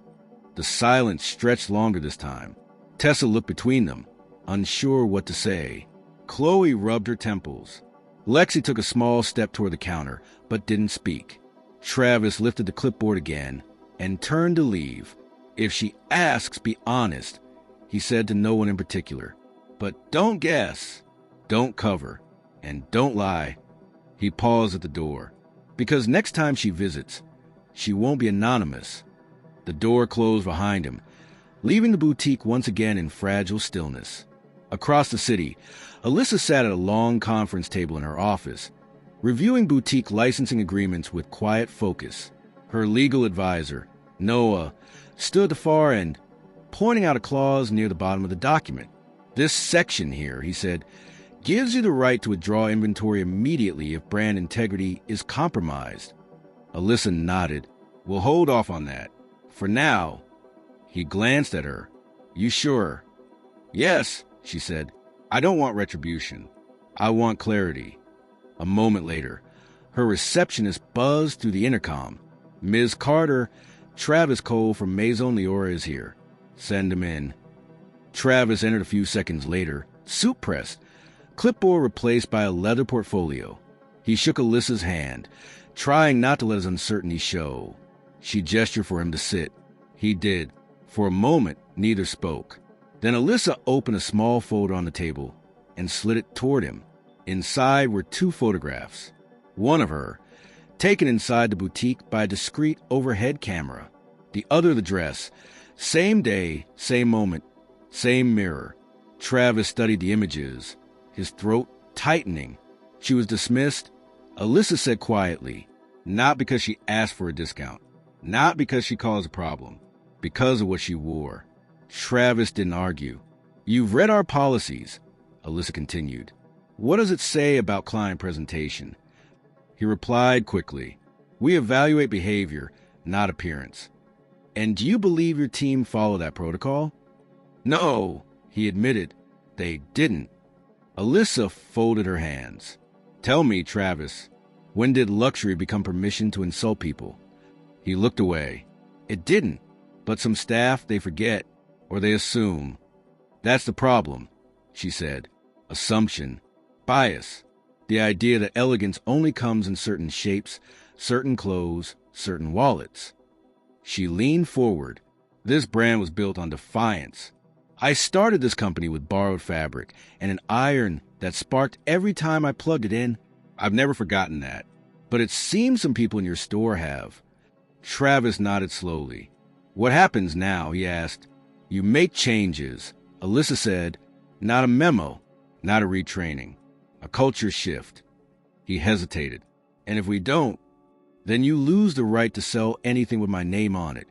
The silence stretched longer this time. Tessa looked between them, unsure what to say. Chloe rubbed her temples. Lexi took a small step toward the counter, but didn't speak. Travis lifted the clipboard again and turned to leave. "If she asks, be honest," he said to no one in particular. "But don't guess, don't cover, and don't lie." He paused at the door. "Because next time she visits, she won't be anonymous." The door closed behind him, leaving the boutique once again in fragile stillness. Across the city, Alyssa sat at a long conference table in her office, reviewing boutique licensing agreements with quiet focus. Her legal advisor, Noah, stood at the far end, pointing out a clause near the bottom of the document. "This section here," he said, gives you the right to withdraw inventory immediately if brand integrity is compromised. Alyssa nodded. We'll hold off on that. For now. He glanced at her. You sure? Yes, she said. I don't want retribution. I want clarity. A moment later, her receptionist buzzed through the intercom. Ms. Carter, Travis Cole from Maison Leora is here. Send him in. Travis entered a few seconds later, suit pressed, clipboard replaced by a leather portfolio. He shook Alyssa's hand, trying not to let his uncertainty show. She gestured for him to sit. He did. For a moment, neither spoke. Then Alyssa opened a small folder on the table and slid it toward him. Inside were 2 photographs. One of her, taken inside the boutique by a discreet overhead camera. The other the dress. Same day, same moment, same mirror. Travis studied the images, his throat tightening. She was dismissed. Alyssa said quietly, not because she asked for a discount, not because she caused a problem, because of what she wore. Travis didn't argue. You've read our policies, Alyssa continued. What does it say about client presentation? He replied quickly. We evaluate behavior, not appearance. And do you believe your team followed that protocol? No, he admitted. They didn't. Alyssa folded her hands. Tell me, Travis, when did luxury become permission to insult people? He looked away. It didn't, but some staff, they forget, or they assume. That's the problem, she said. Assumption. Bias. The idea that elegance only comes in certain shapes, certain clothes, certain wallets. She leaned forward. This brand was built on defiance. I started this company with borrowed fabric and an iron that sparked every time I plugged it in. I've never forgotten that. But it seems some people in your store have. Travis nodded slowly. What happens now? He asked. You make changes. Alyssa said, not a memo, not a retraining, a culture shift. He hesitated. And if we don't, then you lose the right to sell anything with my name on it.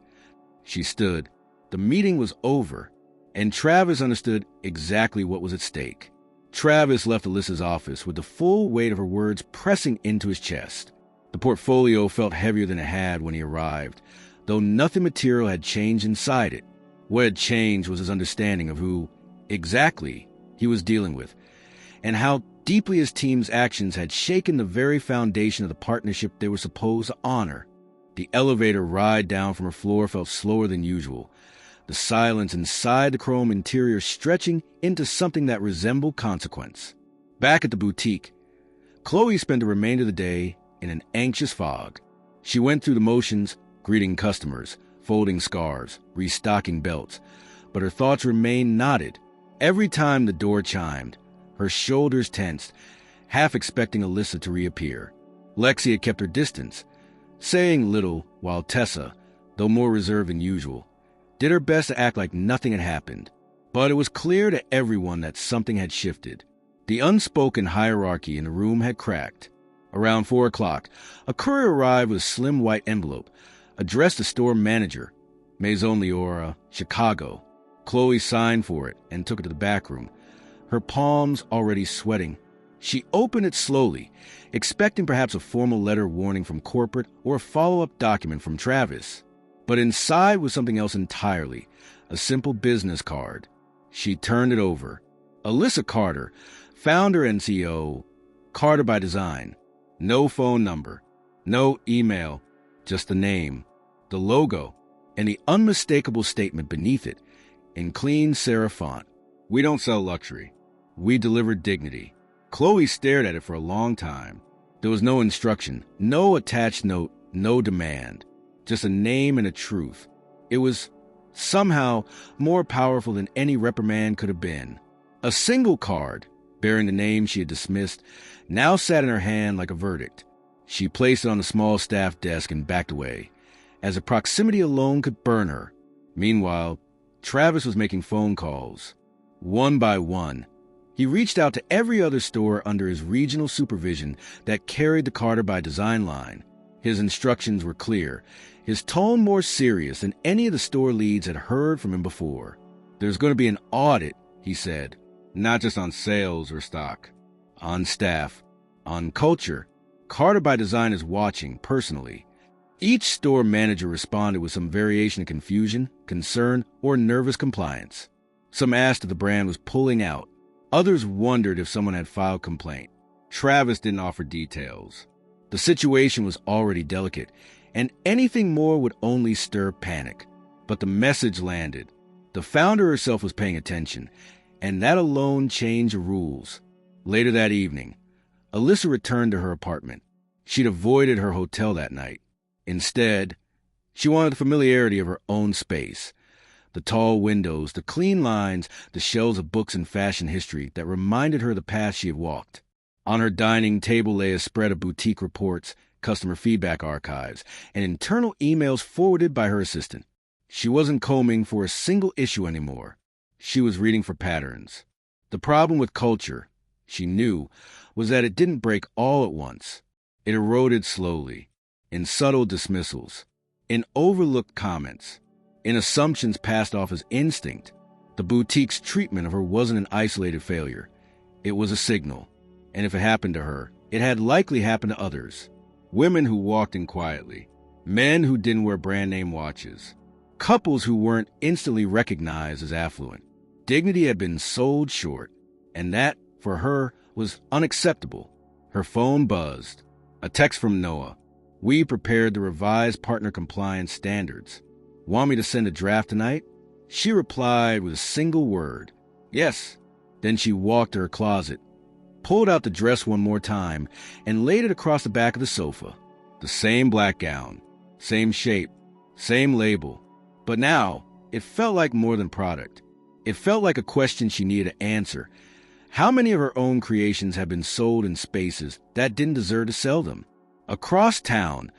She stood. The meeting was over, and Travis understood exactly what was at stake. Travis left Alyssa's office with the full weight of her words pressing into his chest. The portfolio felt heavier than it had when he arrived, though nothing material had changed inside it. What had changed was his understanding of who, exactly, he was dealing with, and how deeply his team's actions had shaken the very foundation of the partnership they were supposed to honor. The elevator ride down from her floor felt slower than usual, the silence inside the chrome interior stretching into something that resembled consequence. Back at the boutique, Chloe spent the remainder of the day in an anxious fog. She went through the motions, greeting customers, folding scarves, restocking belts, but her thoughts remained knotted. Every time the door chimed, her shoulders tensed, half expecting Alyssa to reappear. Lexi had kept her distance, saying little, while Tessa, though more reserved than usual, did her best to act like nothing had happened. But it was clear to everyone that something had shifted. The unspoken hierarchy in the room had cracked. Around 4 o'clock, a courier arrived with a slim white envelope, addressed to store manager, Maison Leora, Chicago. Chloe signed for it and took it to the back room, her palms already sweating. She opened it slowly, expecting perhaps a formal letter warning from corporate or a follow-up document from Travis. But inside was something else entirely, a simple business card. She turned it over. Alyssa Carter, founder and CEO, Carter by Design. No phone number, no email, just the name, the logo, and the unmistakable statement beneath it in clean serif font. We don't sell luxury. We deliver dignity. Chloe stared at it for a long time. There was no instruction, no attached note, no demand. Just a name and a truth. It was somehow more powerful than any reprimand could have been. A single card, bearing the name she had dismissed, now sat in her hand like a verdict. She placed it on the small staff desk and backed away, as if proximity alone could burn her. Meanwhile, Travis was making phone calls. One by one, he reached out to every other store under his regional supervision that carried the Carter by Design line. His instructions were clear, his tone more serious than any of the store leads had heard from him before. There's going to be an audit, he said, not just on sales or stock. on staff, on culture, Carter by Design is watching personally. Each store manager responded with some variation of confusion, concern, or nervous compliance. Some asked if the brand was pulling out. Others wondered if someone had filed complaint. Travis didn't offer details. The situation was already delicate, and anything more would only stir panic. But the message landed. The founder herself was paying attention, and that alone changed the rules. Later that evening, Alyssa returned to her apartment. She'd avoided her hotel that night. Instead, she wanted the familiarity of her own space. The tall windows, the clean lines, the shelves of books and fashion history that reminded her of the path she had walked. On her dining table lay a spread of boutique reports, customer feedback archives, and internal emails forwarded by her assistant. She wasn't combing for a single issue anymore. She was reading for patterns. The problem with culture, she knew, was that it didn't break all at once. It eroded slowly, in subtle dismissals, in overlooked comments, in assumptions passed off as instinct. The boutique's treatment of her wasn't an isolated failure. It was a signal, and if it happened to her, it had likely happened to others. Women who walked in quietly, men who didn't wear brand-name watches, couples who weren't instantly recognized as affluent. Dignity had been sold short, and that, for her, was unacceptable. Her phone buzzed. A text from Noah. "We prepared the revised partner compliance standards. Want me to send a draft tonight?" She replied with a single word. "Yes." Then she walked to her closet, pulled out the dress one more time, and laid it across the back of the sofa. The same black gown, same shape, same label. But now, it felt like more than product. It felt like a question she needed to answer. How many of her own creations had been sold in spaces that didn't deserve to sell them? Across town,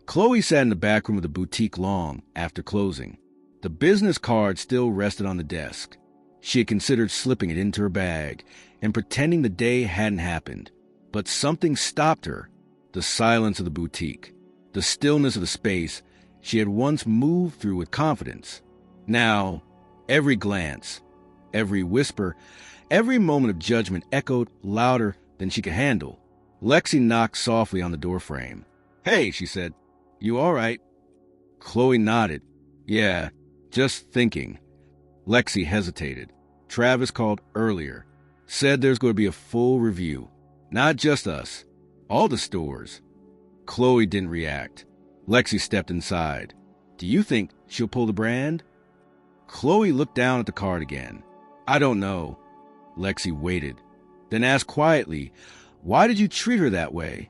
Chloe sat in the back room of the boutique long after closing. The business card still rested on the desk. She had considered slipping it into her bag and pretending the day hadn't happened. But something stopped her. The silence of the boutique, the stillness of the space she had once moved through with confidence. Now, every glance, every whisper, every moment of judgment echoed louder than she could handle. Lexi knocked softly on the doorframe. "Hey," she said. "You all right?" Chloe nodded. "Yeah, just thinking." Lexi hesitated. "Travis called earlier. Said there's going to be a full review. Not just us. All the stores." Chloe didn't react. Lexi stepped inside. "Do you think she'll pull the brand?" Chloe looked down at the card again. "I don't know." Lexi waited, then asked quietly, "Why did you treat her that way?"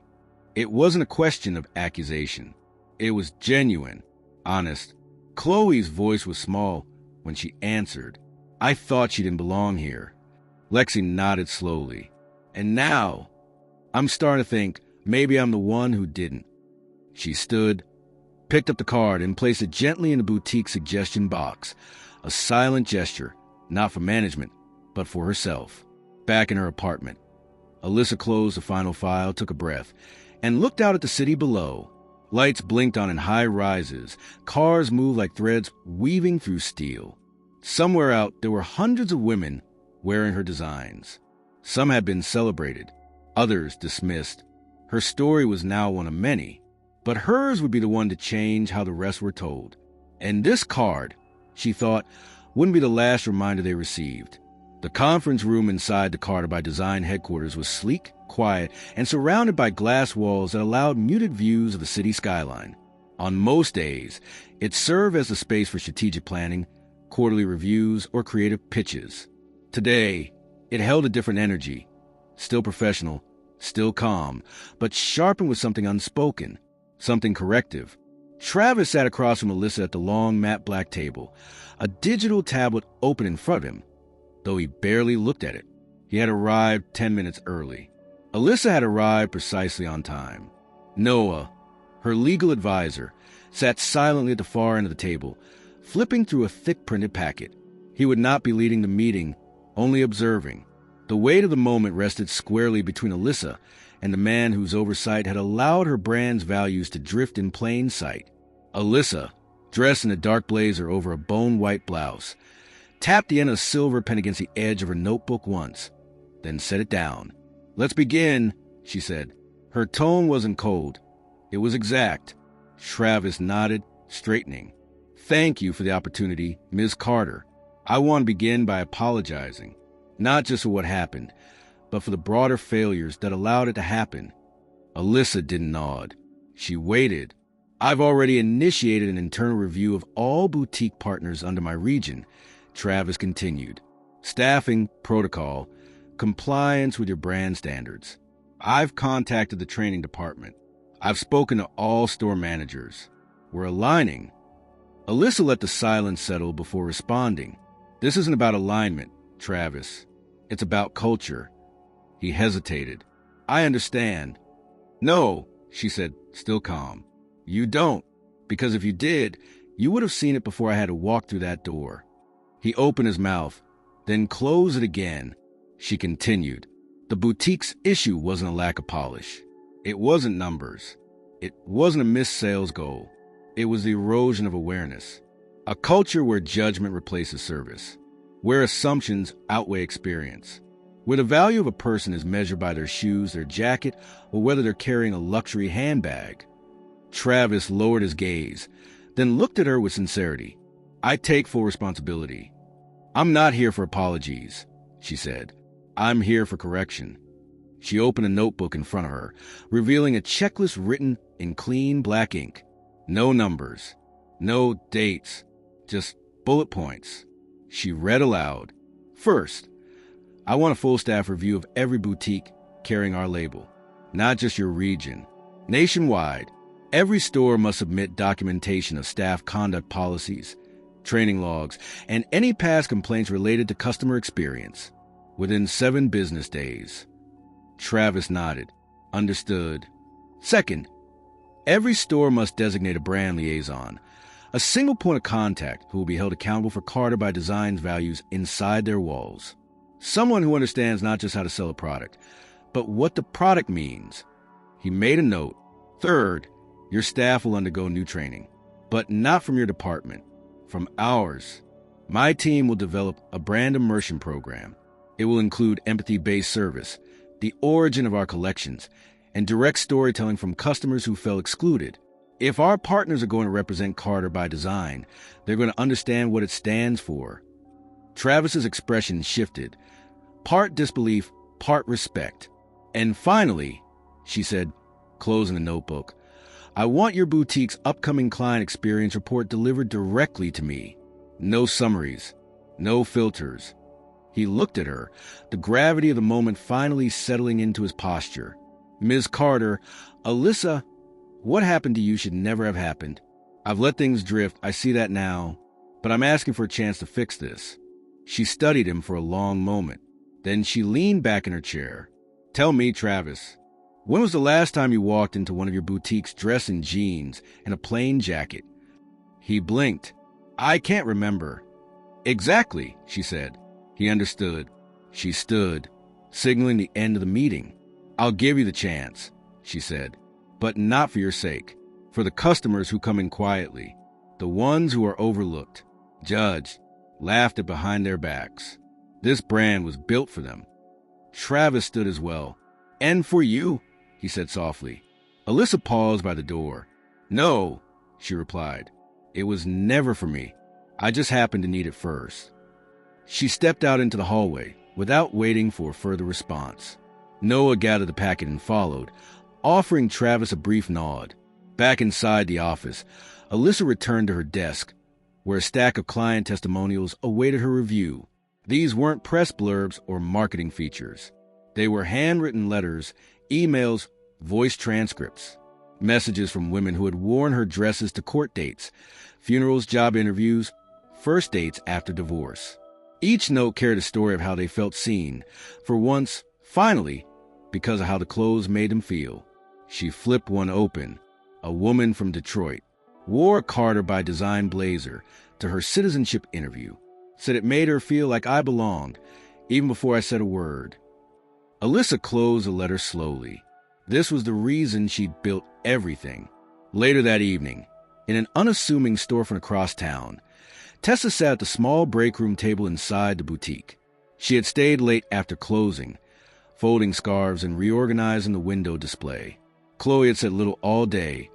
It wasn't a question of accusation. It was genuine, honest. Chloe's voice was small when she answered. "I thought she didn't belong here." Lexi nodded slowly. "And now, I'm starting to think maybe I'm the one who didn't." She stood, picked up the card, and placed it gently in the boutique suggestion box. A silent gesture, not for management, but for herself. Back in her apartment, Alyssa closed the final file, took a breath, and looked out at the city below. Lights blinked on in high rises. Cars moved like threads weaving through steel. Somewhere out, there were hundreds of women wearing her designs. Some had been celebrated, others dismissed. Her story was now one of many, but hers would be the one to change how the rest were told. And this card, she thought, wouldn't be the last reminder they received. The conference room inside the Carter by Design headquarters was sleek, quiet, and surrounded by glass walls that allowed muted views of the city skyline. On most days, it served as a space for strategic planning, quarterly reviews, or creative pitches. Today, it held a different energy. Still professional, still calm, but sharpened with something unspoken, something corrective. Travis sat across from Alyssa at the long matte black table, a digital tablet open in front of him, though he barely looked at it. He had arrived 10 minutes early. Alyssa had arrived precisely on time. Noah, her legal advisor, sat silently at the far end of the table, flipping through a thick printed packet. He would not be leading the meeting, only observing. The weight of the moment rested squarely between Alyssa and the man whose oversight had allowed her brand's values to drift in plain sight. Alyssa, dressed in a dark blazer over a bone-white blouse, tapped the end of a silver pen against the edge of her notebook once, then set it down. "Let's begin," she said. Her tone wasn't cold. It was exact. Travis nodded, straightening. "Thank you for the opportunity, Ms. Carter. I want to begin by apologizing, not just for what happened, but for the broader failures that allowed it to happen." Alyssa didn't nod. She waited. "I've already initiated an internal review of all boutique partners under my region," Travis continued. "Staffing, protocol, compliance with your brand standards. I've contacted the training department. I've spoken to all store managers. We're aligning." Alyssa let the silence settle before responding. "This isn't about alignment, Travis. It's about culture." He hesitated. "I understand." "No," she said, still calm. "You don't, because if you did, you would have seen it before I had to walk through that door." He opened his mouth, then closed it again. She continued. "The boutique's issue wasn't a lack of polish. It wasn't numbers. It wasn't a missed sales goal. It was the erosion of awareness. A culture where judgment replaces service, where assumptions outweigh experience, where the value of a person is measured by their shoes, their jacket, or whether they're carrying a luxury handbag." Travis lowered his gaze, then looked at her with sincerity. "I take full responsibility. I'm not here for apologies," she said. "I'm here for correction." She opened a notebook in front of her, revealing a checklist written in clean black ink. No numbers, no dates, just bullet points. She read aloud. "First, I want a full staff review of every boutique carrying our label, not just your region. Nationwide, every store must submit documentation of staff conduct policies, training logs, and any past complaints related to customer experience within 7 business days." Travis nodded. "Understood." "Second, every store must designate a brand liaison, a single point of contact who will be held accountable for Carter by Design's values inside their walls. Someone who understands not just how to sell a product, but what the product means." He made a note. "Third, your staff will undergo new training, but not from your department, from ours. My team will develop a brand immersion program. It will include empathy-based service, the origin of our collections, and direct storytelling from customers who felt excluded. If our partners are going to represent Carter by Design, they're going to understand what it stands for." Travis's expression shifted, part disbelief, part respect. "And finally," she said, closing the notebook, "I want your boutique's upcoming client experience report delivered directly to me. No summaries, no filters." He looked at her, the gravity of the moment finally settling into his posture. "Ms. Carter, Alyssa, what happened to you should never have happened. I've let things drift, I see that now, but I'm asking for a chance to fix this." She studied him for a long moment. Then she leaned back in her chair. "Tell me, Travis, when was the last time you walked into one of your boutiques dressed in jeans and a plain jacket?" He blinked. "I can't remember." "Exactly," she said. He understood. She stood, signaling the end of the meeting. "I'll give you the chance," she said, "but not for your sake. For the customers who come in quietly, the ones who are overlooked, judged, laughed at behind their backs. This brand was built for them." Travis stood as well. "And for you," he said softly. Alyssa paused by the door. "No," she replied. "It was never for me. I just happened to need it first." She stepped out into the hallway without waiting for a further response. Noah gathered the packet and followed, offering Travis a brief nod. Back inside the office, Alyssa returned to her desk, where a stack of client testimonials awaited her review. These weren't press blurbs or marketing features. They were handwritten letters, emails, voice transcripts, messages from women who had worn her dresses to court dates, funerals, job interviews, first dates after divorce. Each note carried a story of how they felt seen, for once, finally, because of how the clothes made them feel. She flipped one open. A woman from Detroit wore a Carter by Design blazer to her citizenship interview, said it made her feel like I belonged, even before I said a word. Alyssa closed the letter slowly. This was the reason she'd built everything. Later that evening, in an unassuming storefront across town, Tessa sat at the small break room table inside the boutique. She had stayed late after closing, folding scarves and reorganizing the window display. Chloe had said little all day,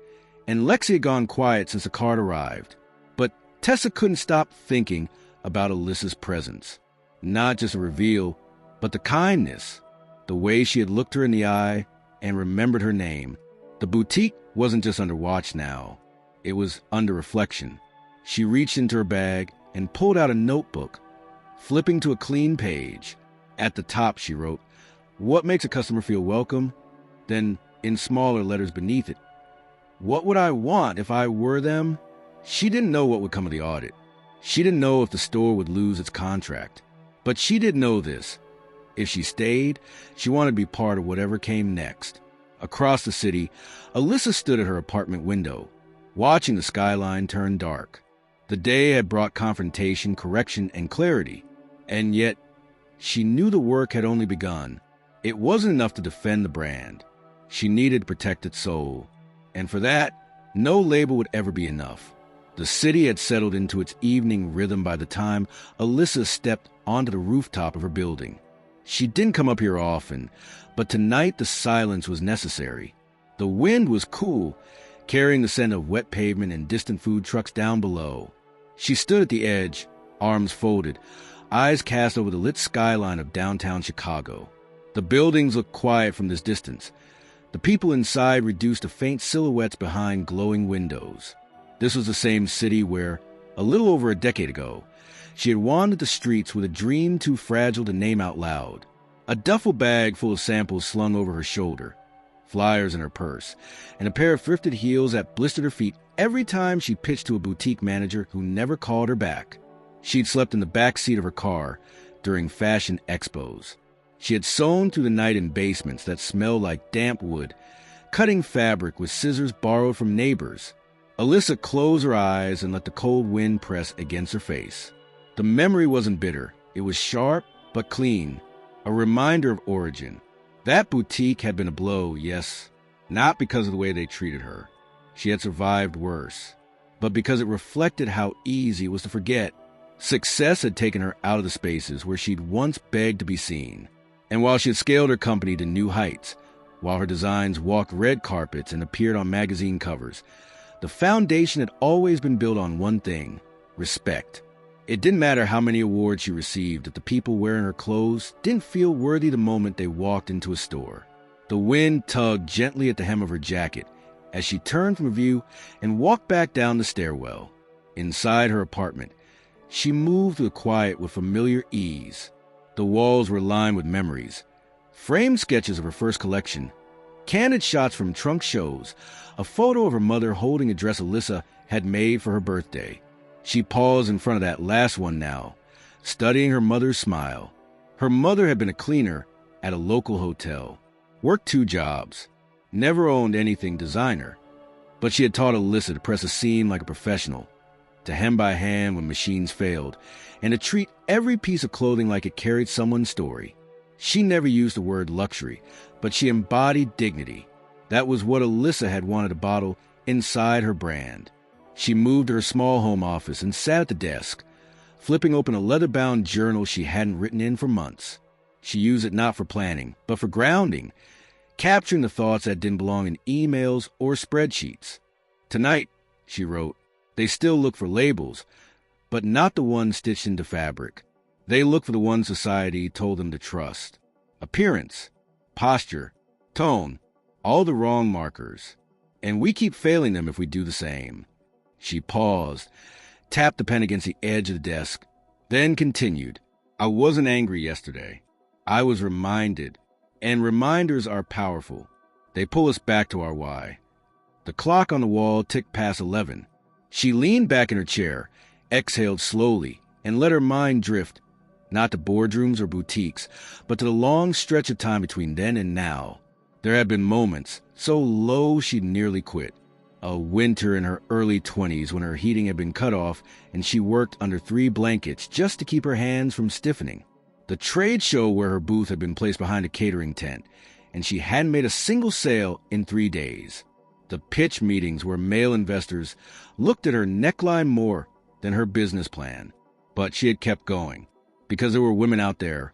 and Lexi had gone quiet since the card arrived. But Tessa couldn't stop thinking about Alyssa's presence. Not just a reveal, but the kindness, the way she had looked her in the eye and remembered her name. The boutique wasn't just under watch now. It was under reflection. She reached into her bag and pulled out a notebook, flipping to a clean page. At the top, she wrote, "What makes a customer feel welcome?" Then, in smaller letters beneath it, "What would I want if I were them?" She didn't know what would come of the audit. She didn't know if the store would lose its contract. But she did know this. If she stayed, she wanted to be part of whatever came next. Across the city, Alyssa stood at her apartment window, watching the skyline turn dark. The day had brought confrontation, correction, and clarity. And yet, she knew the work had only begun. It wasn't enough to defend the brand. She needed to protect its soul. And for that, no label would ever be enough. The city had settled into its evening rhythm by the time Alyssa stepped onto the rooftop of her building. She didn't come up here often, but tonight the silence was necessary. The wind was cool, carrying the scent of wet pavement and distant food trucks down below. She stood at the edge, arms folded, eyes cast over the lit skyline of downtown Chicago. The buildings looked quiet from this distance, the people inside reduced to faint silhouettes behind glowing windows. This was the same city where, a little over a decade ago, she had wandered the streets with a dream too fragile to name out loud. A duffel bag full of samples slung over her shoulder, flyers in her purse, and a pair of thrifted heels that blistered her feet every time she pitched to a boutique manager who never called her back. She'd slept in the back seat of her car during fashion expos. She had sewn through the night in basements that smelled like damp wood, cutting fabric with scissors borrowed from neighbors. Alyssa closed her eyes and let the cold wind press against her face. The memory wasn't bitter. It was sharp but clean, a reminder of origin. That boutique had been a blow, yes, not because of the way they treated her. She had survived worse, but because it reflected how easy it was to forget. Success had taken her out of the spaces where she'd once begged to be seen. And while she had scaled her company to new heights, while her designs walked red carpets and appeared on magazine covers, the foundation had always been built on one thing: respect. It didn't matter how many awards she received if the people wearing her clothes didn't feel worthy the moment they walked into a store. The wind tugged gently at the hem of her jacket as she turned from view and walked back down the stairwell. Inside her apartment, she moved through the quiet with familiar ease. The walls were lined with memories, framed sketches of her first collection, candid shots from trunk shows, a photo of her mother holding a dress Alyssa had made for her birthday. She paused in front of that last one now, studying her mother's smile. Her mother had been a cleaner at a local hotel, worked 2 jobs, never owned anything designer, but she had taught Alyssa to press a seam like a professional, to hem by hand when machines failed, and to treat every piece of clothing like it carried someone's story. She never used the word luxury, but she embodied dignity. That was what Alyssa had wanted to bottle inside her brand. She moved to her small home office and sat at the desk, flipping open a leather-bound journal she hadn't written in for months. She used it not for planning, but for grounding, capturing the thoughts that didn't belong in emails or spreadsheets. "Tonight," she wrote, "they still look for labels, but not the ones stitched into fabric. They look for the ones society told them to trust. Appearance, posture, tone, all the wrong markers. And we keep failing them if we do the same." She paused, tapped the pen against the edge of the desk, then continued. "I wasn't angry yesterday. I was reminded. And reminders are powerful. They pull us back to our why." The clock on the wall ticked past 11. She leaned back in her chair, exhaled slowly, and let her mind drift, not to boardrooms or boutiques, but to the long stretch of time between then and now. There had been moments so low she'd nearly quit. A winter in her early 20s when her heating had been cut off and she worked under 3 blankets just to keep her hands from stiffening. The trade show where her booth had been placed behind a catering tent, and she hadn't made a single sale in 3 days. The pitch meetings where male investors looked at her neckline more than her business plan. But she had kept going, because there were women out there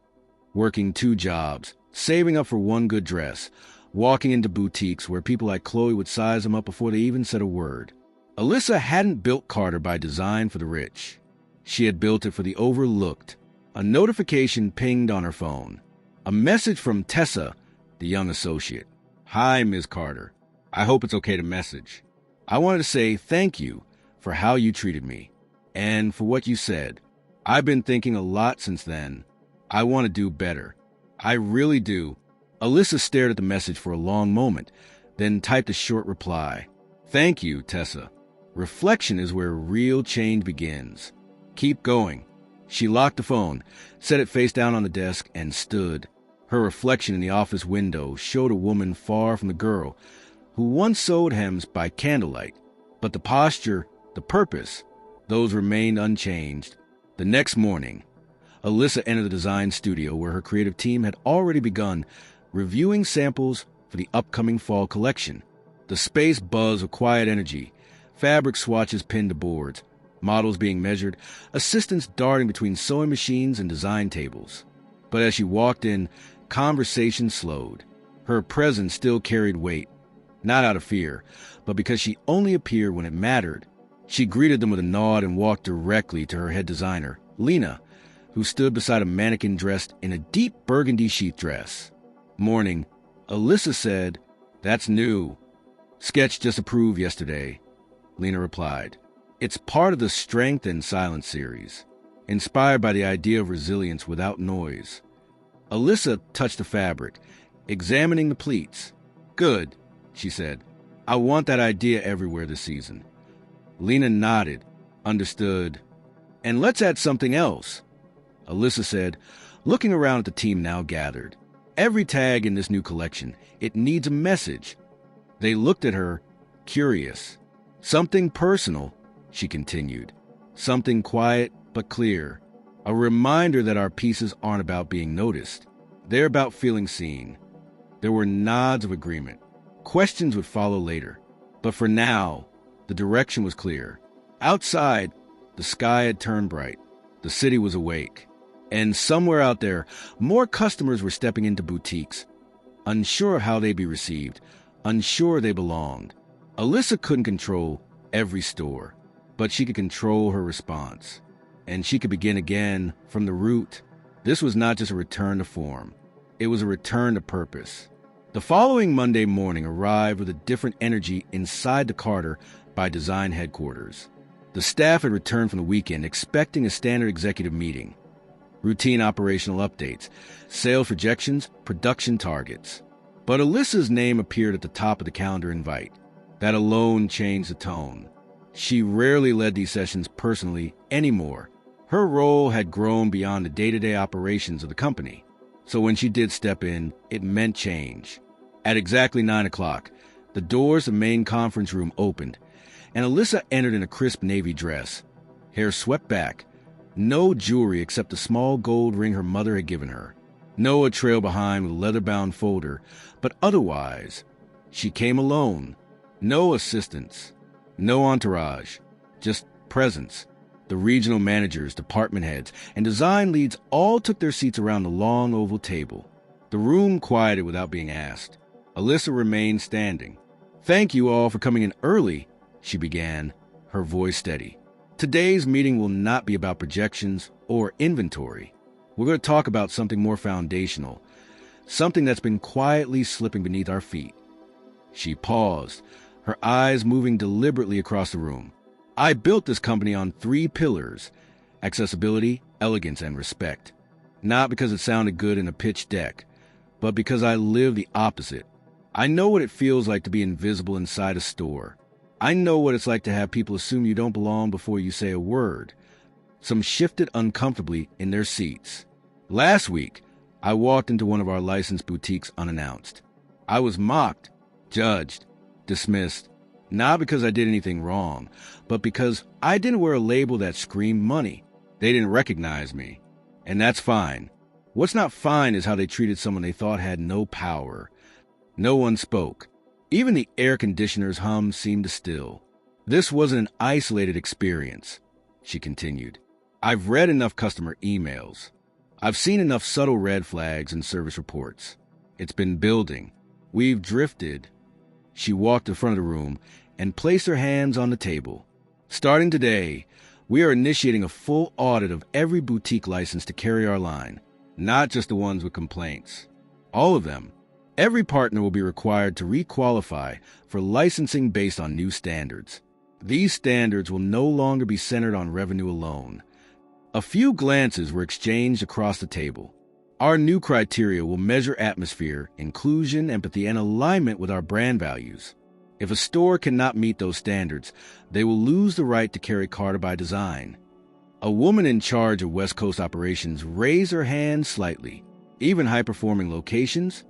working 2 jobs, saving up for one good dress, walking into boutiques where people like Chloe would size them up before they even said a word. Alyssa hadn't built Carter by design for the rich. She had built it for the overlooked. A notification pinged on her phone. A message from Tessa, the young associate. "Hi, Ms. Carter. I hope it's okay to message. I wanted to say thank you for how you treated me and for what you said. I've been thinking a lot since then. I want to do better. I really do." Alyssa stared at the message for a long moment, then typed a short reply. "Thank you, Tessa. Reflection is where real change begins. Keep going." She locked the phone, set it face down on the desk, and stood. Her reflection in the office window showed a woman far from the girl who once sewed hems by candlelight. But the posture, the purpose, those remained unchanged. The next morning, Alyssa entered the design studio where her creative team had already begun reviewing samples for the upcoming fall collection. The space buzzed with quiet energy, fabric swatches pinned to boards, models being measured, assistants darting between sewing machines and design tables. But as she walked in, conversation slowed. Her presence still carried weight, not out of fear, but because she only appeared when it mattered. She greeted them with a nod and walked directly to her head designer, Lena, who stood beside a mannequin dressed in a deep burgundy sheath dress. "Morning." Alyssa said, "That's new. Sketch just approved yesterday," Lena replied. "It's part of the Strength and Silence series, inspired by the idea of resilience without noise." Alyssa touched the fabric, examining the pleats. "Good," she said. "I want that idea everywhere this season." Lena nodded, understood. "And let's add something else," Alyssa said, looking around at the team now gathered. "Every tag in this new collection, it needs a message." They looked at her, curious. "Something personal," she continued. "Something quiet but clear. A reminder that our pieces aren't about being noticed. They're about feeling seen." There were nods of agreement. Questions would follow later. But for now, the direction was clear. Outside, the sky had turned bright. The city was awake. And somewhere out there, more customers were stepping into boutiques, unsure of how they'd be received, unsure they belonged. Alyssa couldn't control every store, but she could control her response. And she could begin again from the root. This was not just a return to form. It was a return to purpose. The following Monday morning arrived with a different energy inside the Carter by Design headquarters. The staff had returned from the weekend expecting a standard executive meeting. Routine operational updates, sales projections, production targets. But Alyssa's name appeared at the top of the calendar invite. That alone changed the tone. She rarely led these sessions personally anymore. Her role had grown beyond the day-to-day operations of the company. So when she did step in, it meant change. At exactly 9 o'clock, the doors of the main conference room opened, and Alyssa entered in a crisp navy dress, hair swept back, no jewelry except the small gold ring her mother had given her. Noah trailed behind with a leather-bound folder, but otherwise, she came alone. No assistants, no entourage, just presence. The regional managers, department heads, and design leads all took their seats around the long oval table. The room quieted without being asked. Alyssa remained standing. "Thank you all for coming in early," she began, her voice steady. "Today's meeting will not be about projections or inventory. We're going to talk about something more foundational, something that's been quietly slipping beneath our feet." She paused, her eyes moving deliberately across the room. "I built this company on 3 pillars: accessibility, elegance, and respect. Not because it sounded good in a pitch deck, but because I live the opposite. I know what it feels like to be invisible inside a store. I know what it's like to have people assume you don't belong before you say a word." Some shifted uncomfortably in their seats. "Last week, I walked into one of our licensed boutiques unannounced. I was mocked, judged, dismissed, not because I did anything wrong, but because I didn't wear a label that screamed money. They didn't recognize me. And that's fine. What's not fine is how they treated someone they thought had no power. No one spoke. Even the air conditioner's hum seemed to still. This wasn't an isolated experience," she continued. "I've read enough customer emails. I've seen enough subtle red flags in service reports. It's been building. We've drifted. She walked to the front of the room and placed her hands on the table. Starting today, we are initiating a full audit of every boutique license to carry our line, not just the ones with complaints. All of them. Every partner will be required to re-qualify for licensing based on new standards. These standards will no longer be centered on revenue alone. A few glances were exchanged across the table. Our new criteria will measure atmosphere, inclusion, empathy, and alignment with our brand values. If a store cannot meet those standards, they will lose the right to carry Carter by Design. A woman in charge of West Coast operations raised her hand slightly. Even high-performing locations?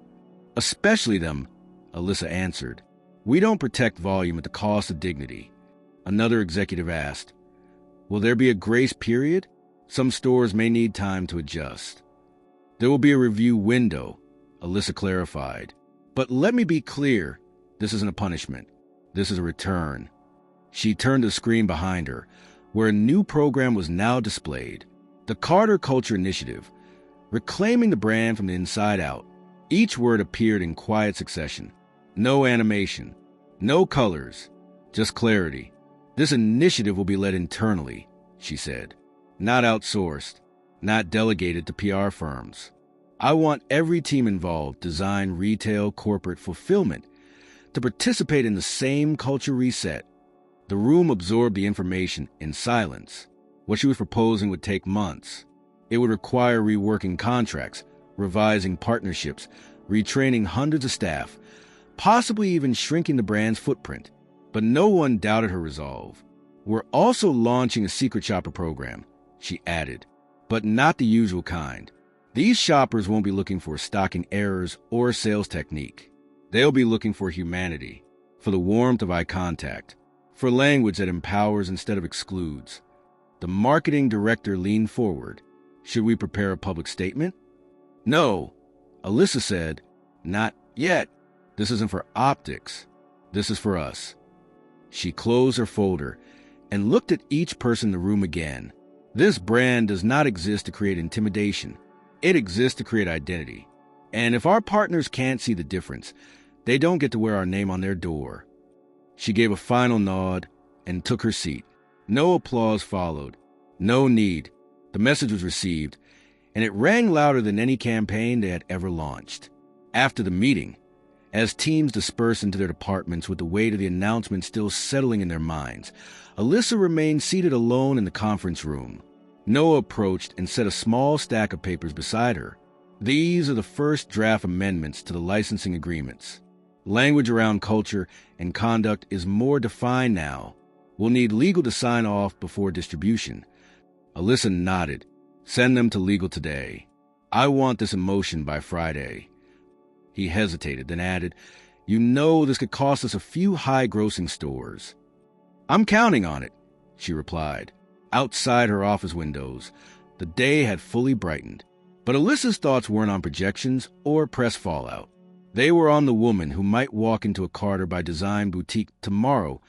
Especially them, Alyssa answered. We don't protect volume at the cost of dignity. Another executive asked, will there be a grace period? Some stores may need time to adjust. There will be a review window, Alyssa clarified. But let me be clear, this isn't a punishment. This is a return. She turned to the screen behind her, where a new program was now displayed. The Carter Culture Initiative, reclaiming the brand from the inside out. Each word appeared in quiet succession. No animation, no colors, just clarity. This initiative will be led internally, she said. Not outsourced, not delegated to PR firms. I want every team involved, design, retail, corporate, fulfillment, to participate in the same culture reset. The room absorbed the information in silence. What she was proposing would take months. It would require reworking contracts, revising partnerships, retraining hundreds of staff, possibly even shrinking the brand's footprint. But no one doubted her resolve. We're also launching a secret shopper program, she added, but not the usual kind. These shoppers won't be looking for stocking errors or sales technique. They'll be looking for humanity, for the warmth of eye contact, for language that empowers instead of excludes. The marketing director leaned forward. Should we prepare a public statement? No, Alyssa said. Not yet. This isn't for optics. This is for us. She closed her folder and looked at each person in the room again. This brand does not exist to create intimidation. It exists to create identity. And if our partners can't see the difference, they don't get to wear our name on their door. She gave a final nod and took her seat. No applause followed. No need. The message was received, and it rang louder than any campaign they had ever launched. After the meeting, as teams dispersed into their departments with the weight of the announcement still settling in their minds, Alyssa remained seated alone in the conference room. Noah approached and set a small stack of papers beside her. These are the first draft amendments to the licensing agreements. Language around culture and conduct is more defined now. We'll need legal to sign off before distribution. Alyssa nodded. Send them to legal today. I want this in motion by Friday. He hesitated, then added, You know this could cost us a few high-grossing stores. I'm counting on it, she replied. Outside her office windows, the day had fully brightened. But Alyssa's thoughts weren't on projections or press fallout. They were on the woman who might walk into a Carter by Design boutique tomorrow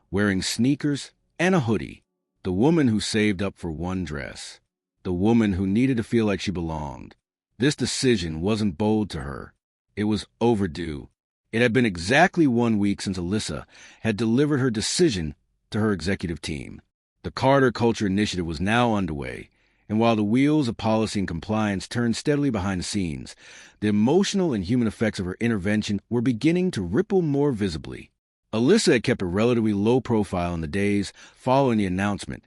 wearing sneakers and a hoodie. The woman who saved up for one dress. The woman who needed to feel like she belonged. This decision wasn't bold to her. It was overdue. It had been exactly 1 week since Alyssa had delivered her decision to her executive team. The Carter Culture Initiative was now underway, and while the wheels of policy and compliance turned steadily behind the scenes, the emotional and human effects of her intervention were beginning to ripple more visibly. Alyssa had kept a relatively low profile in the days following the announcement,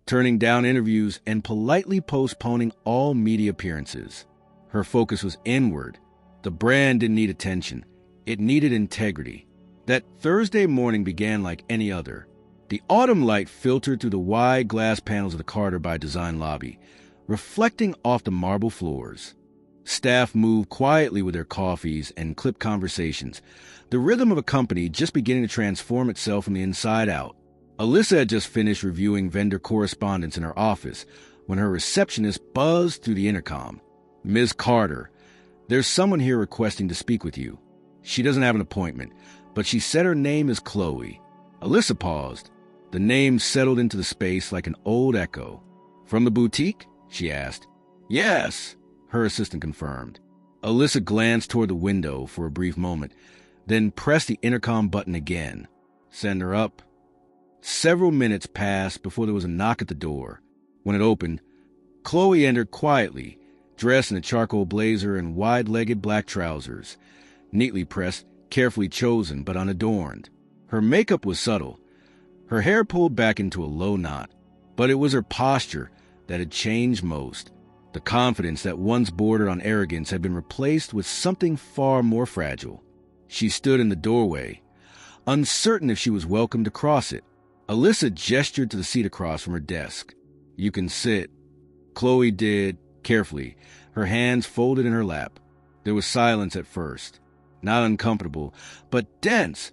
turning down interviews and politely postponing all media appearances. Her focus was inward. The brand didn't need attention. It needed integrity. That Thursday morning began like any other. The autumn light filtered through the wide glass panels of the Carter by Design lobby, reflecting off the marble floors. Staff moved quietly with their coffees and clipped conversations, the rhythm of a company just beginning to transform itself from the inside out. Alyssa had just finished reviewing vendor correspondence in her office when her receptionist buzzed through the intercom. Ms. Carter, there's someone here requesting to speak with you. She doesn't have an appointment, but she said her name is Chloe. Alyssa paused. The name settled into the space like an old echo. From the boutique? She asked. Yes, her assistant confirmed. Alyssa glanced toward the window for a brief moment, then pressed the intercom button again. Send her up. Several minutes passed before there was a knock at the door. When it opened, Chloe entered quietly, dressed in a charcoal blazer and wide-legged black trousers, neatly pressed, carefully chosen, but unadorned. Her makeup was subtle, her hair pulled back into a low knot, but it was her posture that had changed most. The confidence that once bordered on arrogance had been replaced with something far more fragile. She stood in the doorway, uncertain if she was welcome to cross it. Alyssa gestured to the seat across from her desk. You can sit. Chloe did, carefully, her hands folded in her lap. There was silence at first, not uncomfortable, but dense,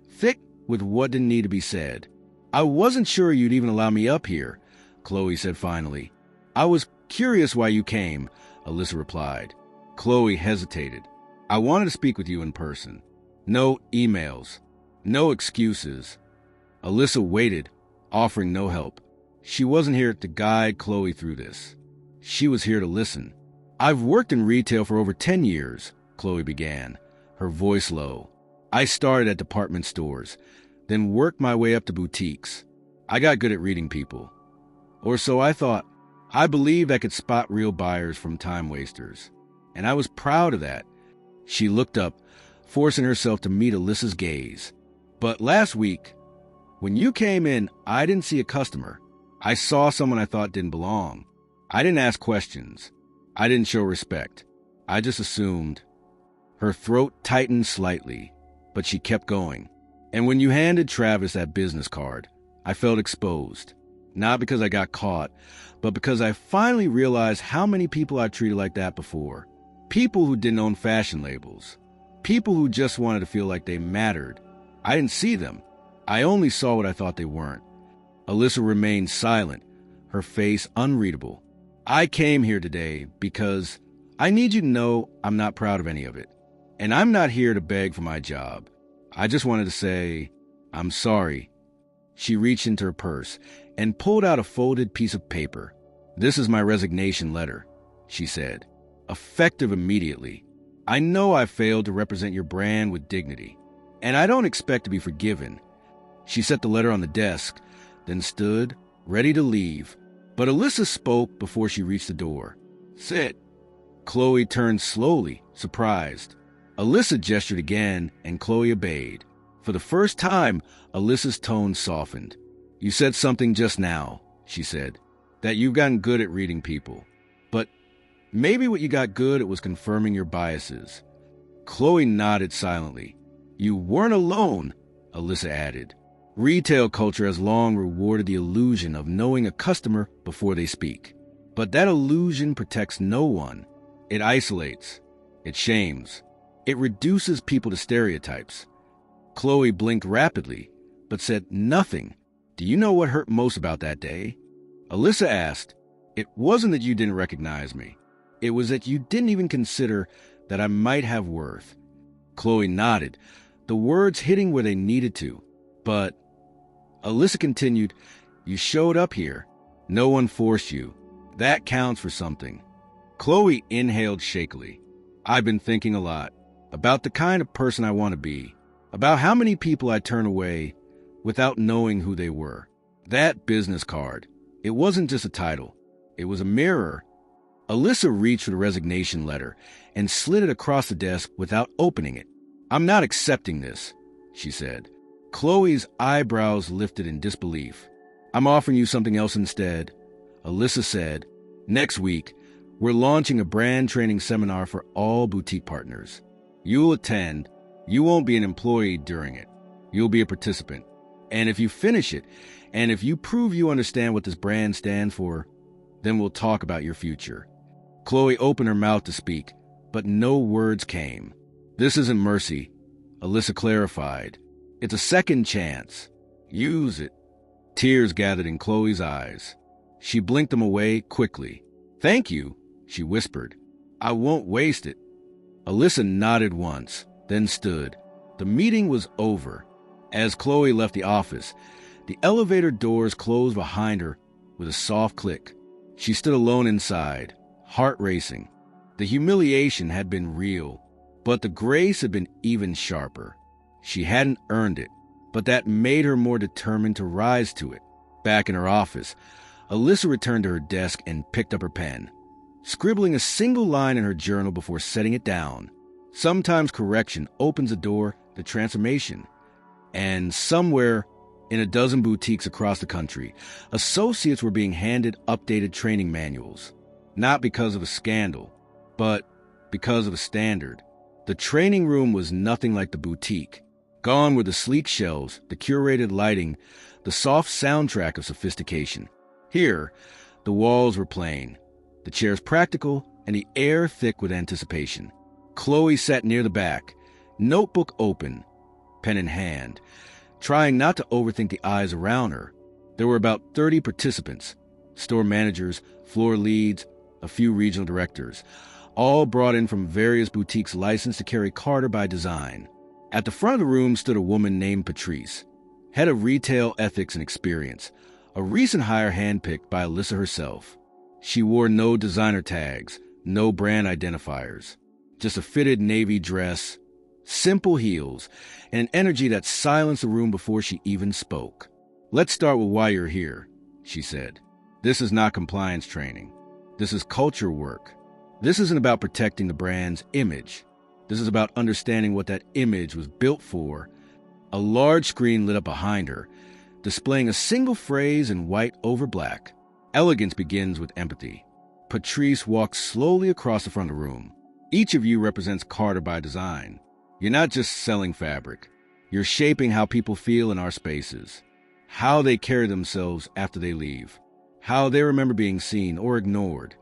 thick with what didn't need to be said. I wasn't sure you'd even allow me up here, Chloe said finally. I was curious why you came, Alyssa replied. Chloe hesitated. I wanted to speak with you in person. No emails. No excuses. Alyssa waited, offering no help. She wasn't here to guide Chloe through this. She was here to listen. I've worked in retail for over 10 years, Chloe began, her voice low. I started at department stores, then worked my way up to boutiques. I got good at reading people. Or so I thought. I believed I could spot real buyers from time wasters. And I was proud of that. She looked up, forcing herself to meet Alyssa's gaze. But last week, when you came in, I didn't see a customer. I saw someone I thought didn't belong. I didn't ask questions. I didn't show respect. I just assumed. Her throat tightened slightly, but she kept going. And when you handed Travis that business card, I felt exposed. Not because I got caught, but because I finally realized how many people I treated like that before. People who didn't own fashion labels. People who just wanted to feel like they mattered. I didn't see them. I only saw what I thought they weren't. Alyssa remained silent, her face unreadable. I came here today because I need you to know I'm not proud of any of it. And I'm not here to beg for my job. I just wanted to say, I'm sorry. She reached into her purse and pulled out a folded piece of paper. This is my resignation letter, she said, effective immediately. I know I failed to represent your brand with dignity, and I don't expect to be forgiven. She set the letter on the desk, then stood, ready to leave. But Alyssa spoke before she reached the door. Sit. Chloe turned slowly, surprised. Alyssa gestured again, and Chloe obeyed. For the first time, Alyssa's tone softened. You said something just now, she said, that you've gotten good at reading people. But maybe what you got good at was confirming your biases. Chloe nodded silently. You weren't alone, Alyssa added. Retail culture has long rewarded the illusion of knowing a customer before they speak. But that illusion protects no one. It isolates. It shames. It reduces people to stereotypes. Chloe blinked rapidly, but said nothing. Do you know what hurt most about that day? Alyssa asked. It wasn't that you didn't recognize me. It was that you didn't even consider that I might have worth. Chloe nodded, the words hitting where they needed to. But, Alyssa continued, you showed up here. No one forced you. That counts for something. Chloe inhaled shakily. I've been thinking a lot about the kind of person I want to be, about how many people I turn away without knowing who they were. That business card, it wasn't just a title. It was a mirror. Alyssa reached for the resignation letter and slid it across the desk without opening it. I'm not accepting this, she said. Chloe's eyebrows lifted in disbelief. I'm offering you something else instead. Alyssa said, next week, we're launching a brand training seminar for all boutique partners. You'll attend. You won't be an employee during it. You'll be a participant. And if you finish it, and if you prove you understand what this brand stands for, then we'll talk about your future. Chloe opened her mouth to speak, but no words came. This isn't mercy, Alyssa clarified. It's a second chance. Use it. Tears gathered in Chloe's eyes. She blinked them away quickly. Thank you, she whispered. I won't waste it. Alyssa nodded once, then stood. The meeting was over. As Chloe left the office, the elevator doors closed behind her with a soft click. She stood alone inside, heart racing. The humiliation had been real, but the grace had been even sharper. She hadn't earned it, but that made her more determined to rise to it. Back in her office, Alyssa returned to her desk and picked up her pen, scribbling a single line in her journal before setting it down. Sometimes correction opens a door to transformation. And somewhere in a dozen boutiques across the country, associates were being handed updated training manuals, not because of a scandal, but because of a standard. The training room was nothing like the boutique. Gone were the sleek shelves, the curated lighting, the soft soundtrack of sophistication. Here, the walls were plain, the chairs practical, and the air thick with anticipation. Chloe sat near the back, notebook open, pen in hand, trying not to overthink the eyes around her. There were about 30 participants, store managers, floor leads, a few regional directors, all brought in from various boutiques licensed to carry Carter by Design. At the front of the room stood a woman named Patrice, head of retail ethics and experience, a recent hire handpicked by Alyssa herself. She wore no designer tags, no brand identifiers, just a fitted navy dress, simple heels, and an energy that silenced the room before she even spoke. "Let's start with why you're here," she said. "This is not compliance training. This is culture work. This isn't about protecting the brand's image. This is about understanding what that image was built for." A large screen lit up behind her, displaying a single phrase in white over black. "Elegance begins with empathy." Patrice walked slowly across the front of the room. "Each of you represents Carter by Design. You're not just selling fabric. You're shaping how people feel in our spaces, how they carry themselves after they leave, how they remember being seen or ignored."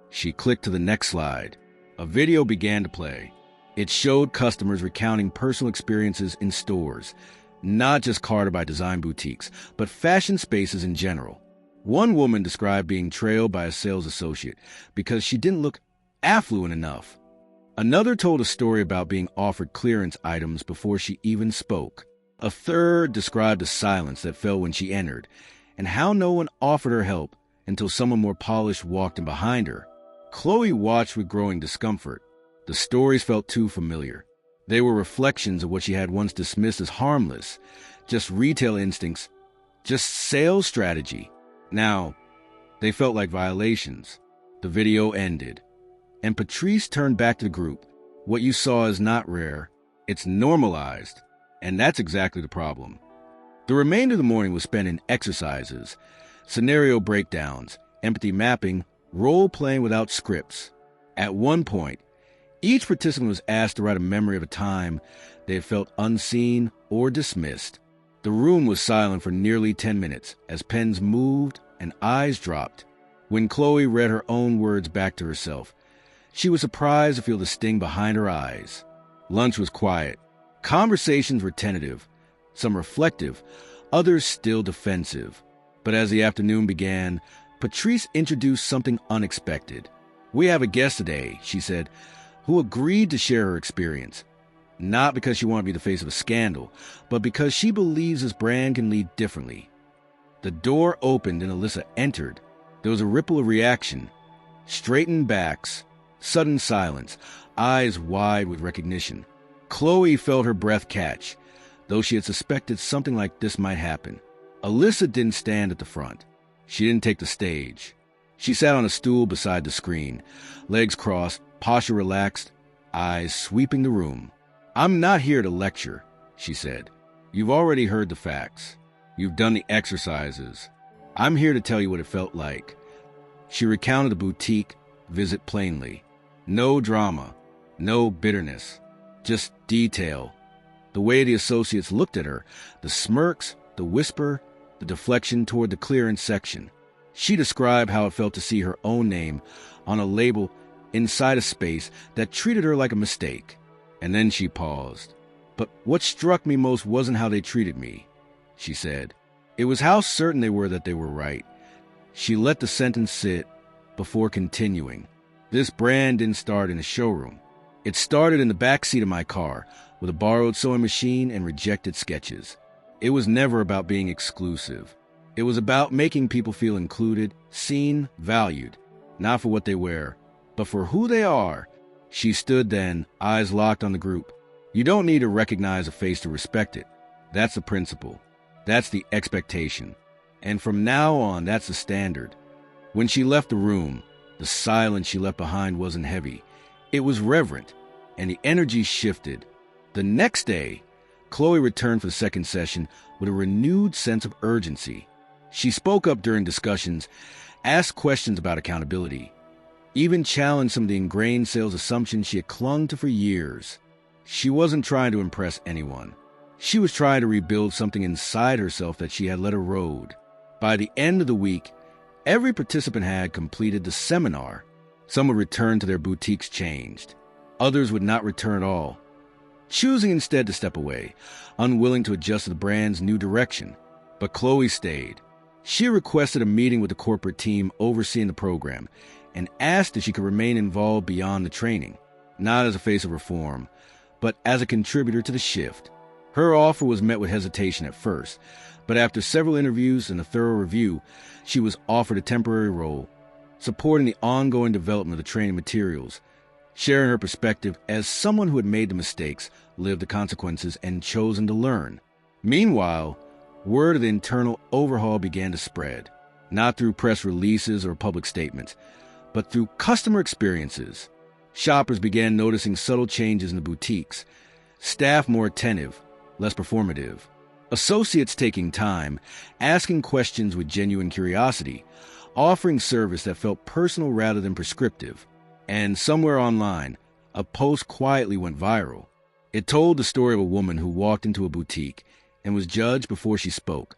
She clicked to the next slide. A video began to play. It showed customers recounting personal experiences in stores, not just Carter by Design boutiques, but fashion spaces in general. One woman described being trailed by a sales associate because she didn't look affluent enough. Another told a story about being offered clearance items before she even spoke. A third described the silence that fell when she entered, and how no one offered her help until someone more polished walked in behind her. Chloe watched with growing discomfort. The stories felt too familiar. They were reflections of what she had once dismissed as harmless, just retail instincts, just sales strategy. Now, they felt like violations. The video ended, and Patrice turned back to the group. "What you saw is not rare. It's normalized, and that's exactly the problem." The remainder of the morning was spent in exercises, scenario breakdowns, empathy mapping, role-playing without scripts. At one point, each participant was asked to write a memory of a time they had felt unseen or dismissed. The room was silent for nearly 10 minutes as pens moved and eyes dropped. When Chloe read her own words back to herself, she was surprised to feel the sting behind her eyes. Lunch was quiet. Conversations were tentative, some reflective, others still defensive. But as the afternoon began, Patrice introduced something unexpected. "We have a guest today," she said, who agreed to share her experience. Not because she wanted to be the face of a scandal, but because she believes this brand can lead differently. The door opened and Alyssa entered. There was a ripple of reaction. Straightened backs, sudden silence, eyes wide with recognition. Chloe felt her breath catch, though she had suspected something like this might happen. Alyssa didn't stand at the front. She didn't take the stage. She sat on a stool beside the screen, legs crossed, posture relaxed, eyes sweeping the room. "I'm not here to lecture," she said. "You've already heard the facts. You've done the exercises. I'm here to tell you what it felt like." She recounted the boutique visit plainly. No drama, no bitterness, just detail. The way the associates looked at her, the smirks, the whisper, the deflection toward the clearance section. She described how it felt to see her own name on a label inside a space that treated her like a mistake. And then she paused. "But what struck me most wasn't how they treated me," she said. "It was how certain they were that they were right." She let the sentence sit before continuing. "This brand didn't start in a showroom. It started in the back seat of my car with a borrowed sewing machine and rejected sketches. It was never about being exclusive. It was about making people feel included, seen, valued, not for what they wear, but for who they are. She stood then, eyes locked on the group. You don't need to recognize a face to respect it. That's the principle. That's the expectation. And from now on, that's the standard. When she left the room, the silence she left behind wasn't heavy. It was reverent, and the energy shifted. The next day, Chloe returned for the second session with a renewed sense of urgency. She spoke up during discussions, asked questions about accountability, even challenged some of the ingrained sales assumptions she had clung to for years. She wasn't trying to impress anyone. She was trying to rebuild something inside herself that she had let erode. By the end of the week, every participant had completed the seminar. Some would return to their boutiques changed. Others would not return at all, choosing instead to step away, unwilling to adjust to the brand's new direction. But Chloe stayed. She requested a meeting with the corporate team overseeing the program and asked if she could remain involved beyond the training, not as a face of reform, but as a contributor to the shift. Her offer was met with hesitation at first, but after several interviews and a thorough review, she was offered a temporary role, supporting the ongoing development of the training materials, sharing her perspective as someone who had made the mistakes, lived the consequences, and chosen to learn. Meanwhile, word of the internal overhaul began to spread, not through press releases or public statements, but through customer experiences. Shoppers began noticing subtle changes in the boutiques, staff more attentive, less performative, associates taking time, asking questions with genuine curiosity, offering service that felt personal rather than prescriptive. And somewhere online, a post quietly went viral. It told the story of a woman who walked into a boutique and was judged before she spoke,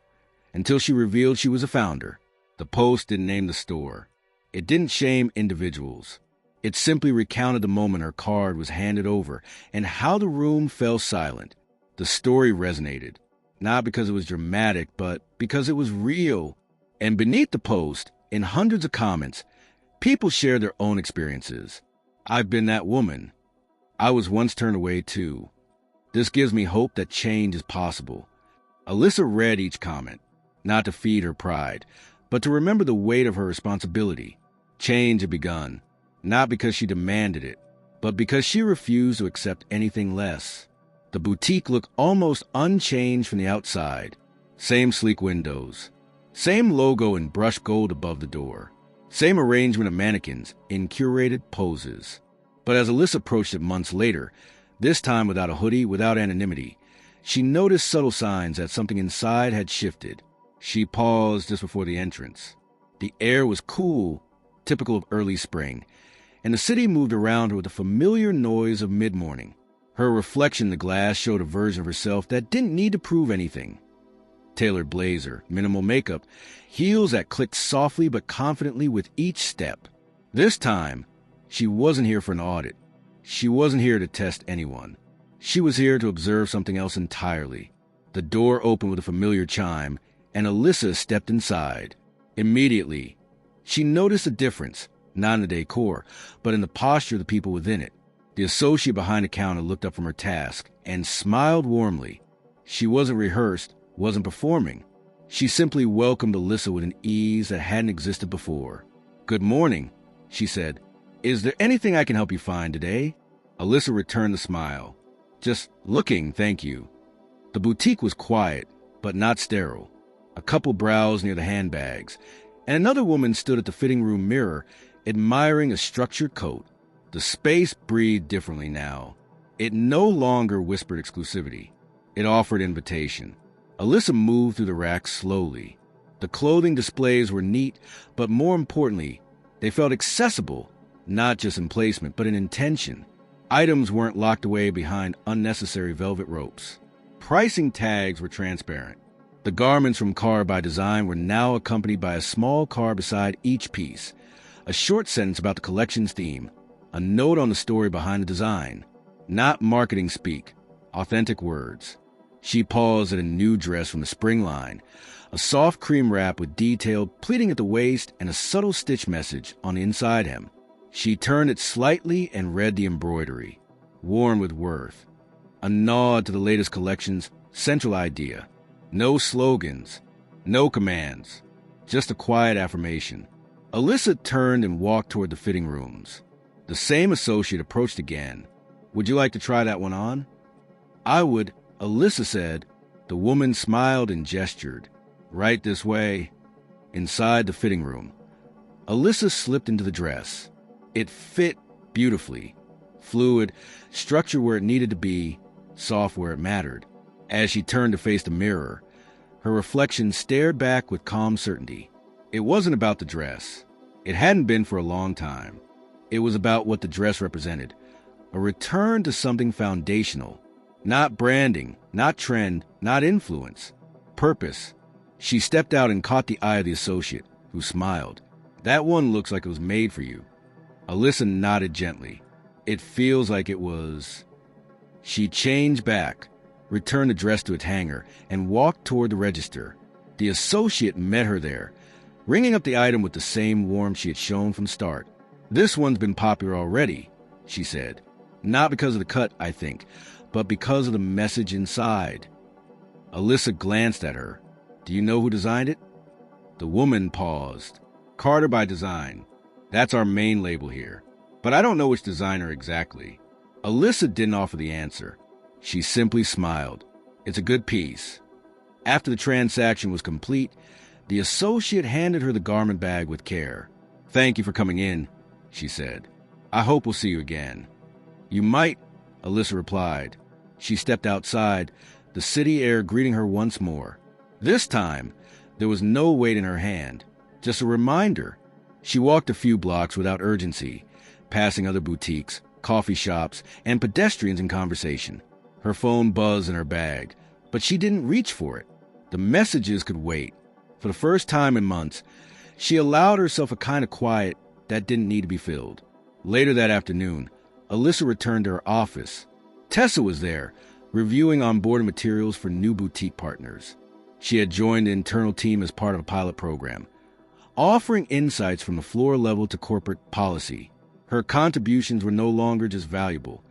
until she revealed she was a founder. The post didn't name the store. It didn't shame individuals. It simply recounted the moment her card was handed over and how the room fell silent. The story resonated, not because it was dramatic, but because it was real. And beneath the post, in hundreds of comments, people shared their own experiences. I've been that woman. I was once turned away too. This gives me hope that change is possible. Alyssa read each comment, not to feed her pride, but to remember the weight of her responsibility. Change had begun, not because she demanded it, but because she refused to accept anything less. The boutique looked almost unchanged from the outside. Same sleek windows, same logo in brushed gold above the door, same arrangement of mannequins in curated poses. But as Alyssa approached it months later, this time without a hoodie, without anonymity, she noticed subtle signs that something inside had shifted. She paused just before the entrance. The air was cool, typical of early spring, and the city moved around her with the familiar noise of mid-morning. Her reflection in the glass showed a version of herself that didn't need to prove anything. Tailored blazer, minimal makeup, heels that clicked softly but confidently with each step. This time, she wasn't here for an audit. She wasn't here to test anyone. She was here to observe something else entirely. The door opened with a familiar chime, and Alyssa stepped inside. Immediately, she noticed a difference, not in the decor, but in the posture of the people within it. The associate behind the counter looked up from her task and smiled warmly. She wasn't rehearsed, wasn't performing. She simply welcomed Alyssa with an ease that hadn't existed before. "Good morning," she said. "Is there anything I can help you find today?" Alyssa returned the smile. "Just looking, thank you." The boutique was quiet, but not sterile. A couple browsed near the handbags, and another woman stood at the fitting room mirror, admiring a structured coat. The space breathed differently now. It no longer whispered exclusivity. It offered invitation. Alyssa moved through the racks slowly. The clothing displays were neat, but more importantly, they felt accessible, not just in placement, but in intention. Items weren't locked away behind unnecessary velvet ropes. Pricing tags were transparent. The garments from Card by Design were now accompanied by a small card beside each piece, a short sentence about the collection's theme, a note on the story behind the design. Not marketing speak, authentic words. She paused at a new dress from the spring line, a soft cream wrap with detailed pleating at the waist and a subtle stitch message on the inside hem. She turned it slightly and read the embroidery, worn with worth. A nod to the latest collection's central idea. No slogans, no commands, just a quiet affirmation. Alyssa turned and walked toward the fitting rooms. The same associate approached again. Would you like to try that one on? I would, Alyssa said. The woman smiled and gestured. Right this way. Inside the fitting room, Alyssa slipped into the dress. It fit beautifully. Fluid, structure where it needed to be, soft where it mattered. As she turned to face the mirror, her reflection stared back with calm certainty. It wasn't about the dress. It hadn't been for a long time. It was about what the dress represented. A return to something foundational. Not branding, not trend, not influence. Purpose. She stepped out and caught the eye of the associate, who smiled. That one looks like it was made for you. Alyssa nodded gently. It feels like it was. She changed back, returned the dress to its hanger, and walked toward the register. The associate met her there, ringing up the item with the same warmth she had shown from the start. This one's been popular already, she said. Not because of the cut, I think, but because of the message inside. Alyssa glanced at her. Do you know who designed it? The woman paused. Carter by Design. That's our main label here. But I don't know which designer exactly. Alyssa didn't offer the answer. She simply smiled. It's a good piece. After the transaction was complete, the associate handed her the garment bag with care. Thank you for coming in, she said. I hope we'll see you again. You might, Alyssa replied. She stepped outside, the city air greeting her once more. This time, there was no weight in her hand, just a reminder. She walked a few blocks without urgency, passing other boutiques, coffee shops, and pedestrians in conversation. Her phone buzzed in her bag, but she didn't reach for it. The messages could wait. For the first time in months, she allowed herself a kind of quiet that didn't need to be filled. Later that afternoon, Alyssa returned to her office. Tessa was there, reviewing onboarding materials for new boutique partners. She had joined the internal team as part of a pilot program, offering insights from the floor level to corporate policy. Her contributions were no longer just valuable.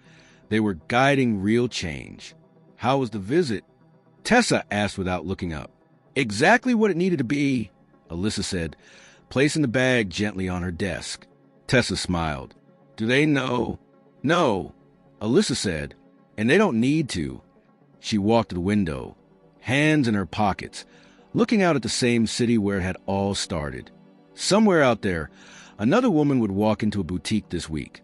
They were guiding real change. How was the visit? Tessa asked without looking up. Exactly what it needed to be, Alyssa said, placing the bag gently on her desk. Tessa smiled. Do they know? No, Alyssa said, and they don't need to. She walked to the window, hands in her pockets, looking out at the same city where it had all started. Somewhere out there, another woman would walk into a boutique this week,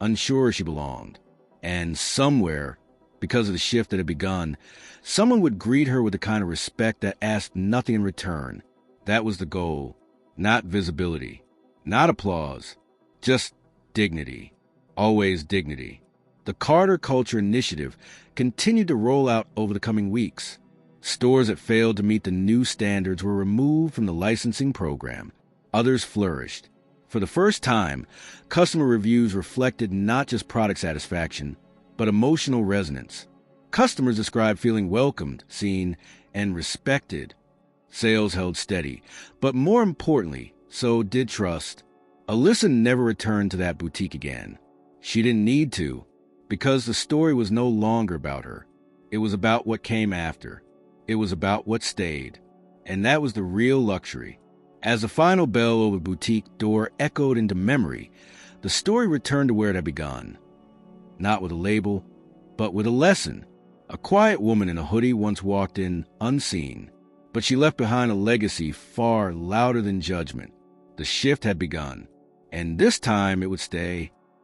unsure she belonged. And somewhere, because of the shift that had begun, someone would greet her with the kind of respect that asked nothing in return. That was the goal. Not visibility, not applause, just dignity. Always dignity. The Carter Culture Initiative continued to roll out over the coming weeks. Stores that failed to meet the new standards were removed from the licensing program. Others flourished. For the first time, customer reviews reflected not just product satisfaction, but emotional resonance. Customers described feeling welcomed, seen, and respected. Sales held steady, but more importantly, so did trust. Alyssa never returned to that boutique again. She didn't need to, because the story was no longer about her. It was about what came after. It was about what stayed. And that was the real luxury. As the final bell over the boutique door echoed into memory, the story returned to where it had begun. Not with a label, but with a lesson. A quiet woman in a hoodie once walked in unseen, but she left behind a legacy far louder than judgment. The shift had begun, and this time it would stay.